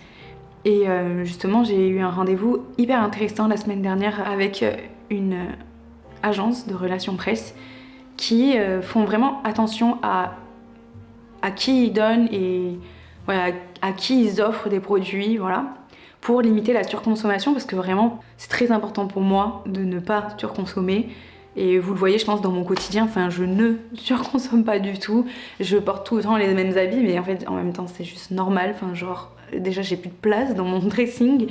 Et justement, j'ai eu un rendez-vous hyper intéressant la semaine dernière avec une agence de relations presse qui font vraiment attention à qui ils donnent et voilà, à qui ils offrent des produits, voilà, pour limiter la surconsommation, parce que vraiment, c'est très important pour moi de ne pas surconsommer. Et vous le voyez, je pense, dans mon quotidien, enfin, je ne surconsomme pas du tout. Je porte tout le temps les mêmes habits, mais en fait, en même temps, c'est juste normal. Enfin, genre, déjà, j'ai plus de place dans mon dressing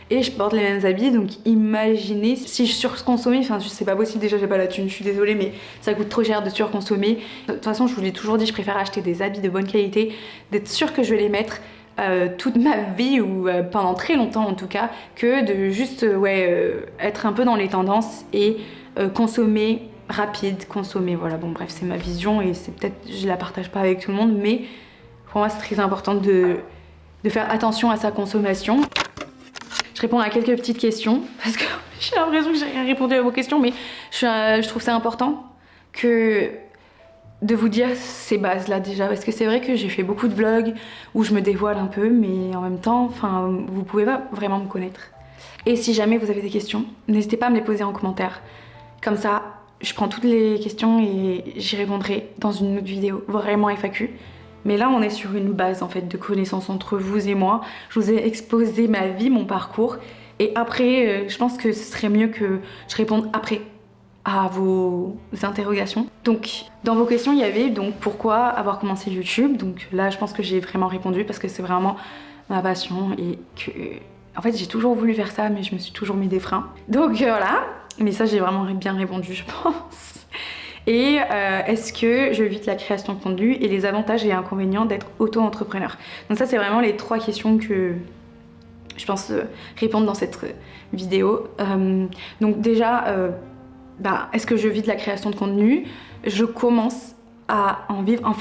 et je porte les mêmes habits. Donc, imaginez si je surconsommais. Enfin, c'est pas possible. Déjà, j'ai pas la thune, je suis désolée, mais ça coûte trop cher de surconsommer. De toute façon, je vous l'ai toujours dit, je préfère acheter des habits de bonne qualité, d'être sûre que je vais les mettre toute ma vie ou pendant très longtemps en tout cas, que de juste être un peu dans les tendances et consommer rapide, consommer, voilà, bon bref, c'est ma vision et c'est peut-être, je la partage pas avec tout le monde, mais pour moi c'est très important de faire attention à sa consommation. Je réponds à quelques petites questions parce que j'ai l'impression que j'ai rien répondu à vos questions, mais je trouve ça important de vous dire ces bases là déjà, parce que c'est vrai que j'ai fait beaucoup de vlogs où je me dévoile un peu, mais en même temps, enfin, vous pouvez pas vraiment me connaître. Et si jamais vous avez des questions, n'hésitez pas à me les poser en commentaire. Comme ça, je prends toutes les questions et j'y répondrai dans une autre vidéo, vraiment FAQ. Mais là, on est sur une base en fait de connaissances entre vous et moi. Je vous ai exposé ma vie, mon parcours. Et après, je pense que ce serait mieux que je réponde après à vos interrogations. Donc, dans vos questions, il y avait donc pourquoi avoir commencé YouTube. Donc là, je pense que j'ai vraiment répondu parce que c'est vraiment ma passion et que En fait, j'ai toujours voulu faire ça, mais je me suis toujours mis des freins. Donc voilà, mais ça j'ai vraiment bien répondu, je pense. Et est-ce que je vis de la création de contenu et les avantages et inconvénients d'être auto-entrepreneur. Donc ça c'est vraiment les 3 questions que je pense répondre dans cette vidéo. Donc déjà, est-ce que je vis de la création de contenu? Je commence à en vivre. En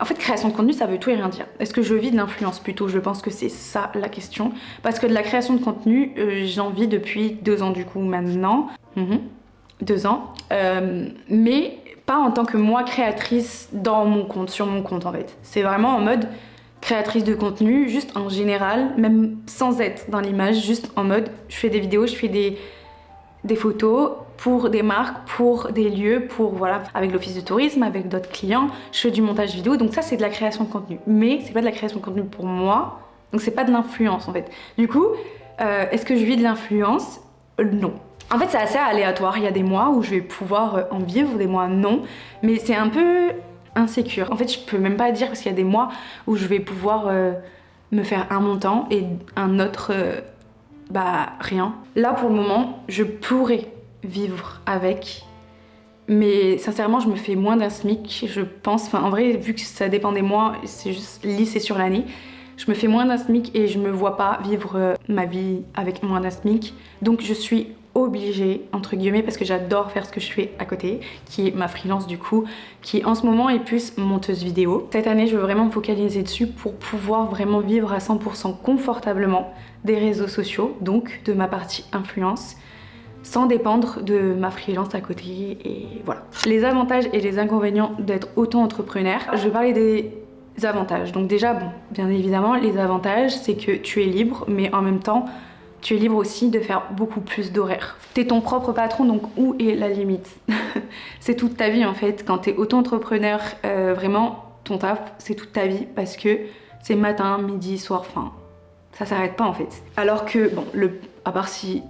fait, création de contenu, ça veut tout et rien dire. Est-ce que je vis de l'influence plutôt? Je pense que c'est ça la question. Parce que de la création de contenu, j'en vis depuis 2 ans du coup maintenant. 2 ans. Mais pas en tant que moi créatrice dans mon compte, sur mon compte en fait. C'est vraiment en mode créatrice de contenu, juste en général, même sans être dans l'image, juste en mode je fais des vidéos, je fais des photos pour des marques, pour des lieux, pour voilà, avec l'office de tourisme, avec d'autres clients, je fais du montage vidéo, donc ça c'est de la création de contenu. Mais c'est pas de la création de contenu pour moi, donc c'est pas de l'influence en fait. Du coup, est-ce que je vis de l'influence? Non. En fait c'est assez aléatoire, il y a des mois où je vais pouvoir en vivre, des mois non, mais c'est un peu insécure. En fait je peux même pas dire parce qu'il y a des mois où je vais pouvoir me faire un montant et un autre rien. Là pour le moment je pourrais vivre avec, mais sincèrement je me fais moins d'un SMIC je pense, enfin en vrai vu que ça dépend des mois, c'est juste lissé sur l'année, je me fais moins d'un SMIC et je me vois pas vivre ma vie avec moins d'un SMIC, donc je suis obligée entre guillemets parce que j'adore faire ce que je fais à côté, qui est ma freelance du coup, qui en ce moment est plus monteuse vidéo. Cette année je veux vraiment me focaliser dessus pour pouvoir vraiment vivre à 100% confortablement des réseaux sociaux, donc de ma partie influence, sans dépendre de ma freelance à côté et voilà. Les avantages et les inconvénients d'être auto-entrepreneur, je vais parler des avantages. Donc déjà, bon, bien évidemment, les avantages, c'est que tu es libre, mais en même temps, tu es libre aussi de faire beaucoup plus d'horaires. T'es ton propre patron, donc où est la limite? C'est toute ta vie en fait. Quand t'es auto-entrepreneur, vraiment, ton taf, c'est toute ta vie parce que c'est matin, midi, soir, enfin, ça s'arrête pas en fait. Alors que, bon, à part si,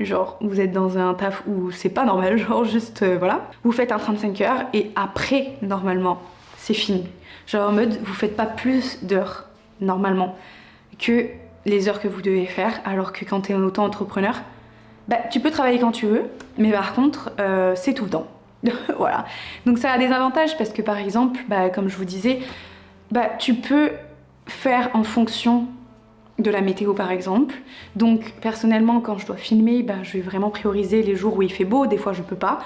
genre, vous êtes dans un taf où c'est pas normal, genre juste, voilà, vous faites un 35 heures et après, normalement, c'est fini. Genre en mode, vous faites pas plus d'heures, normalement, que les heures que vous devez faire, alors que quand t'es un auto-entrepreneur, tu peux travailler quand tu veux, mais par contre, c'est tout le temps. Voilà. Donc ça a des avantages parce que par exemple, comme je vous disais, tu peux faire en fonction de la météo par exemple. Donc personnellement, quand je dois filmer, je vais vraiment prioriser les jours où il fait beau, des fois je peux pas.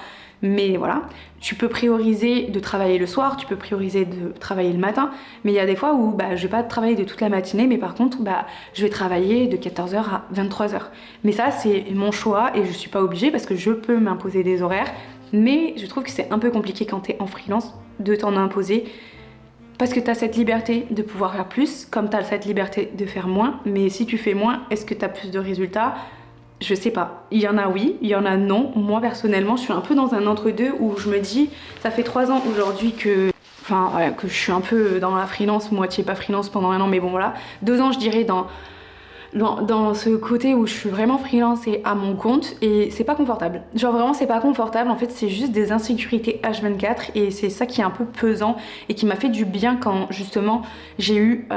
Mais voilà, tu peux prioriser de travailler le soir, tu peux prioriser de travailler le matin, mais il y a des fois où je vais pas travailler de toute la matinée, mais par contre je vais travailler de 14h à 23h. Mais ça c'est mon choix et je suis pas obligée parce que je peux m'imposer des horaires, mais je trouve que c'est un peu compliqué quand t'es en freelance de t'en imposer parce que t'as cette liberté de pouvoir faire plus, comme t'as cette liberté de faire moins, mais si tu fais moins, est-ce que t'as plus de résultats ? Je sais pas. Il y en a oui, il y en a non. Moi personnellement, je suis un peu dans un entre-deux où je me dis, ça fait 3 ans aujourd'hui que je suis un peu dans la freelance, moitié pas freelance pendant 1 an, mais bon voilà. 2 ans je dirais dans ce côté où je suis vraiment freelance et à mon compte et c'est pas confortable. Genre vraiment c'est pas confortable, en fait c'est juste des insécurités H24 et c'est ça qui est un peu pesant et qui m'a fait du bien quand justement j'ai eu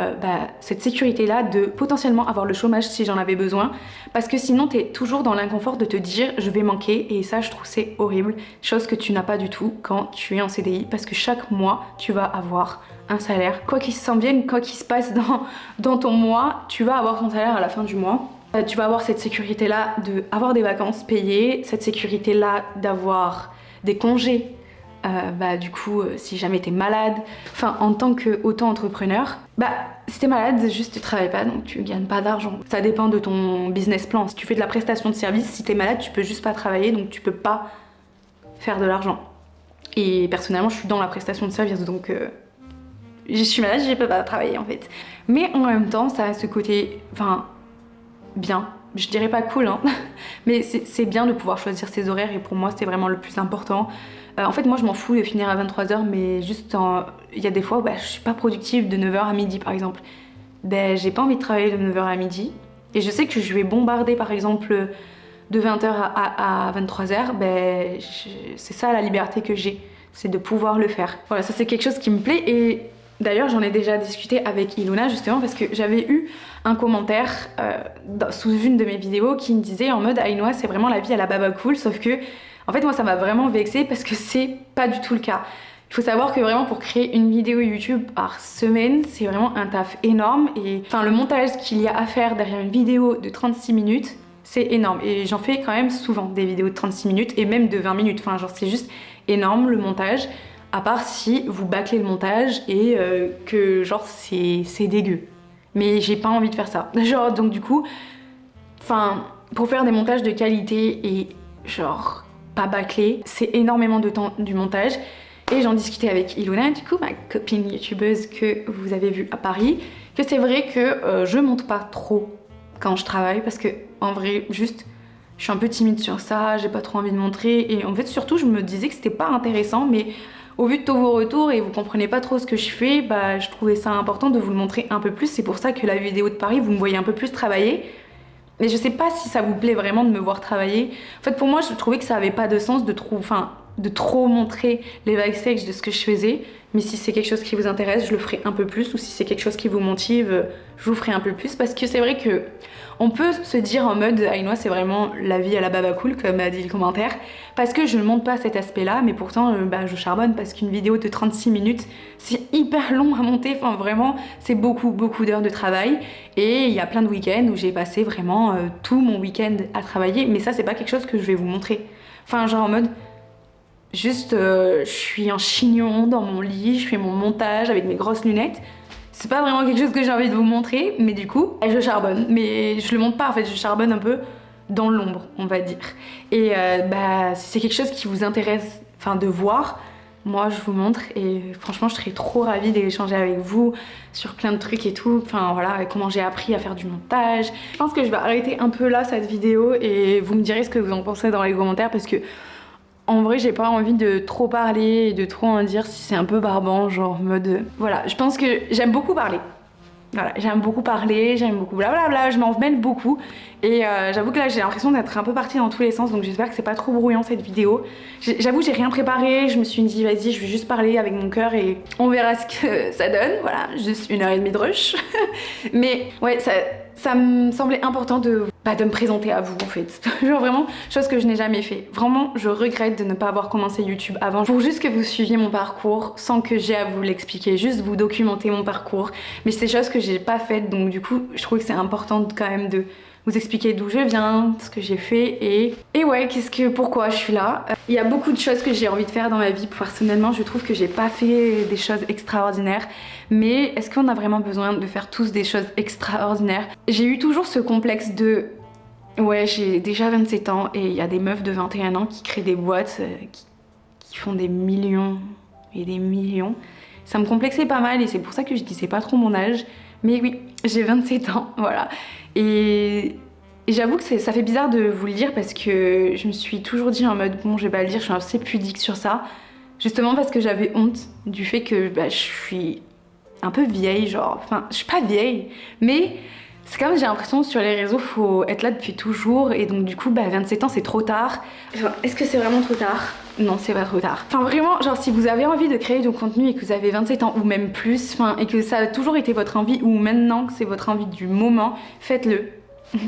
cette sécurité là de potentiellement avoir le chômage si j'en avais besoin, parce que sinon t'es toujours dans l'inconfort de te dire je vais manquer et ça je trouve c'est horrible, chose que tu n'as pas du tout quand tu es en CDI parce que chaque mois tu vas avoir un salaire. Quoi qu'il s'en vienne, quoi qu'il se passe dans ton mois, tu vas avoir ton salaire à la fin du mois. Tu vas avoir cette sécurité-là d'avoir des vacances payées, cette sécurité-là d'avoir des congés. Du coup, si jamais t'es malade, enfin en tant qu'auto-entrepreneur, si t'es malade, juste tu travailles pas, donc tu gagnes pas d'argent. Ça dépend de ton business plan. Si tu fais de la prestation de service, si t'es malade, tu peux juste pas travailler, donc tu peux pas faire de l'argent. Et personnellement, je suis dans la prestation de service, donc je suis malade, je peux pas travailler en fait. Mais en même temps, ça a ce côté, bien. Je dirais pas cool, hein. Mais c'est bien de pouvoir choisir ses horaires et pour moi, c'est vraiment le plus important. En fait, moi, je m'en fous de finir à 23h, mais juste, il y a des fois où je suis pas productive de 9h à midi par exemple. J'ai pas envie de travailler de 9h à midi. Et je sais que je vais bombarder par exemple de 20h à 23h, c'est ça la liberté que j'ai. C'est de pouvoir le faire. Voilà, ça c'est quelque chose qui me plaît et D'ailleurs, j'en ai déjà discuté avec Ilona justement parce que j'avais eu un commentaire sous une de mes vidéos qui me disait en mode Ainoa, c'est vraiment la vie à la baba cool, sauf que en fait moi ça m'a vraiment vexée parce que c'est pas du tout le cas. Il faut savoir que vraiment pour créer une vidéo YouTube par semaine, c'est vraiment un taf énorme et enfin le montage qu'il y a à faire derrière une vidéo de 36 minutes, c'est énorme et j'en fais quand même souvent des vidéos de 36 minutes et même de 20 minutes, enfin genre c'est juste énorme le montage. À part si vous bâclez le montage et que genre c'est dégueu. Mais j'ai pas envie de faire ça. Genre donc du coup, enfin pour faire des montages de qualité et genre pas bâclé, c'est énormément de temps du montage. Et j'en discutais avec Ilona, du coup ma copine youtubeuse que vous avez vue à Paris, que c'est vrai que je monte pas trop quand je travaille parce que en vrai juste je suis un peu timide sur ça, j'ai pas trop envie de montrer et en fait surtout je me disais que c'était pas intéressant mais au vu de tous vos retours et vous comprenez pas trop ce que je fais, bah je trouvais ça important de vous le montrer un peu plus. C'est pour ça que la vidéo de Paris, vous me voyez un peu plus travailler. Mais je sais pas si ça vous plaît vraiment de me voir travailler. En fait pour moi je trouvais que ça avait pas de sens de trop montrer les backstage de ce que je faisais. Mais si c'est quelque chose qui vous intéresse, je le ferai un peu plus. Ou si c'est quelque chose qui vous motive, je vous ferai un peu plus. Parce que c'est vrai que on peut se dire en mode Ainoa c'est vraiment la vie à la baba cool comme a dit le commentaire. Parce que je ne montre pas cet aspect là. Mais pourtant je charbonne parce qu'une vidéo de 36 minutes c'est hyper long à monter. Enfin vraiment c'est beaucoup d'heures de travail. Et il y a plein de week-ends où j'ai passé vraiment tout mon week-end à travailler. Mais ça c'est pas quelque chose que je vais vous montrer. Enfin genre en mode... Juste, je suis un chignon dans mon lit, je fais mon montage avec mes grosses lunettes. C'est pas vraiment quelque chose que j'ai envie de vous montrer, mais du coup, je charbonne. Mais je le montre pas en fait, je charbonne un peu dans l'ombre, on va dire. Et si c'est quelque chose qui vous intéresse de voir, moi je vous montre et franchement je serais trop ravie d'échanger avec vous sur plein de trucs et tout. Enfin voilà, comment j'ai appris à faire du montage. Je pense que je vais arrêter un peu là cette vidéo et vous me direz ce que vous en pensez dans les commentaires parce que en vrai, j'ai pas envie de trop parler et de trop en dire si c'est un peu barbant, genre mode... Voilà, je pense que j'aime beaucoup parler. Voilà, j'aime beaucoup parler, j'aime beaucoup blablabla, je m'en mêle beaucoup. Et j'avoue que là, j'ai l'impression d'être un peu partie dans tous les sens, donc j'espère que c'est pas trop brouillant cette vidéo. J'avoue, j'ai rien préparé, je me suis dit, vas-y, je vais juste parler avec mon cœur et on verra ce que ça donne. Voilà, juste 1h30 de rush. Mais ouais, ça me semblait important de me présenter à vous en fait. Genre vraiment, chose que je n'ai jamais fait. Vraiment, je regrette de ne pas avoir commencé YouTube avant pour juste que vous suiviez mon parcours sans que j'ai à vous l'expliquer, juste vous documenter mon parcours. Mais c'est des choses que j'ai pas faites donc du coup, je trouve que c'est important quand même de vous expliquer d'où je viens, ce que j'ai fait et ouais, pourquoi je suis là. Il y a beaucoup de choses que j'ai envie de faire dans ma vie. Personnellement, je trouve que j'ai pas fait des choses extraordinaires. Mais est-ce qu'on a vraiment besoin de faire tous des choses extraordinaires? J'ai eu toujours ce complexe de... Ouais, j'ai déjà 27 ans et il y a des meufs de 21 ans qui créent des boîtes qui font des millions et des millions. Ça me complexait pas mal et c'est pour ça que je disais pas trop mon âge. Mais oui, j'ai 27 ans, voilà. Et j'avoue que ça fait bizarre de vous le dire parce que je me suis toujours dit en mode bon, je vais pas le dire, je suis assez pudique sur ça. Justement parce que j'avais honte du fait que je suis un peu vieille, genre. Enfin, je suis pas vieille, mais c'est comme j'ai l'impression sur les réseaux, faut être là depuis toujours et donc du coup, 27 ans c'est trop tard. Enfin, est-ce que c'est vraiment trop tard? Non, c'est pas trop tard. Enfin vraiment, genre si vous avez envie de créer du contenu et que vous avez 27 ans ou même plus, et que ça a toujours été votre envie ou maintenant que c'est votre envie du moment, faites-le.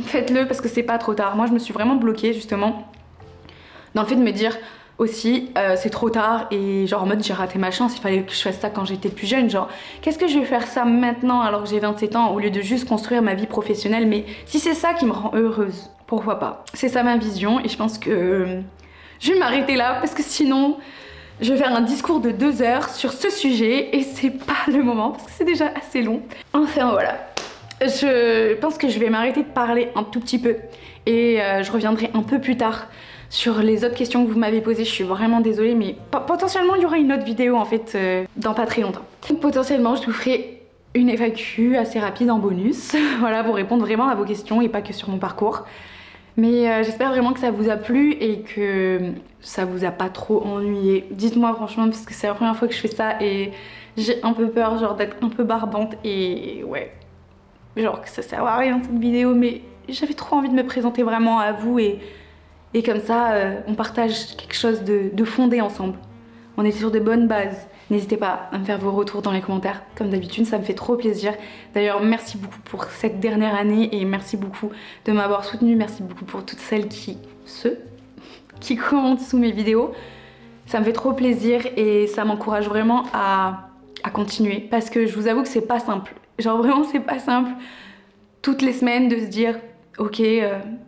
Faites-le parce que c'est pas trop tard. Moi je me suis vraiment bloquée justement dans le fait de me dire aussi c'est trop tard et genre en mode j'ai raté ma chance, il fallait que je fasse ça quand j'étais plus jeune, genre qu'est-ce que je vais faire ça maintenant alors que j'ai 27 ans au lieu de juste construire ma vie professionnelle. Mais si c'est ça qui me rend heureuse, pourquoi pas. C'est ça ma vision et je pense que je vais m'arrêter là parce que sinon je vais faire un discours de 2 heures sur ce sujet et c'est pas le moment parce que c'est déjà assez long. Enfin voilà, je pense que je vais m'arrêter de parler un tout petit peu et je reviendrai un peu plus tard sur les autres questions que vous m'avez posées. Je suis vraiment désolée mais potentiellement il y aura une autre vidéo en fait dans pas très longtemps. Potentiellement je vous ferai une FAQ assez rapide en bonus voilà, pour répondre vraiment à vos questions et pas que sur mon parcours. Mais j'espère vraiment que ça vous a plu et que ça vous a pas trop ennuyé. Dites-moi franchement parce que c'est la première fois que je fais ça et j'ai un peu peur genre d'être un peu barbante et ouais, genre que ça sert à rien cette vidéo mais j'avais trop envie de me présenter vraiment à vous et comme ça on partage quelque chose de fondé ensemble. On est sur de bonnes bases N'hésitez pas à me faire vos retours dans les commentaires, comme d'habitude, ça me fait trop plaisir. D'ailleurs, merci beaucoup pour cette dernière année et merci beaucoup de m'avoir soutenue. Merci beaucoup pour toutes celles qui commentent sous mes vidéos. Ça me fait trop plaisir et ça m'encourage vraiment à continuer parce que je vous avoue que c'est pas simple. Genre vraiment, c'est pas simple toutes les semaines de se dire ok,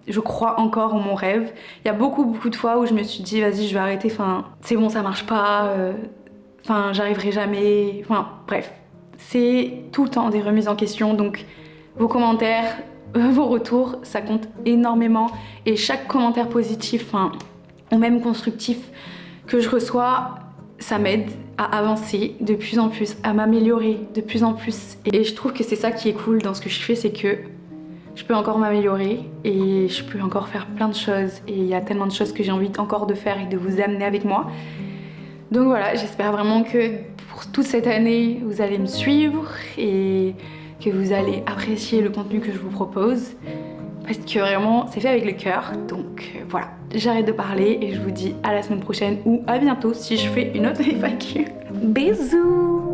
je crois encore en mon rêve. Il y a beaucoup de fois où je me suis dit vas-y, je vais arrêter, enfin c'est bon, ça marche pas, enfin j'arriverai jamais, enfin bref. C'est tout le temps des remises en question, donc vos commentaires, vos retours, ça compte énormément et chaque commentaire positif, enfin ou même constructif que je reçois, ça m'aide à avancer de plus en plus, à m'améliorer de plus en plus. Et je trouve que c'est ça qui est cool dans ce que je fais, c'est que je peux encore m'améliorer et je peux encore faire plein de choses. Et il y a tellement de choses que j'ai envie encore de faire et de vous amener avec moi. Donc voilà, j'espère vraiment que pour toute cette année, vous allez me suivre et que vous allez apprécier le contenu que je vous propose. Parce que vraiment, c'est fait avec le cœur. Donc voilà, j'arrête de parler et je vous dis à la semaine prochaine ou à bientôt si je fais une autre FAQ. Bisous!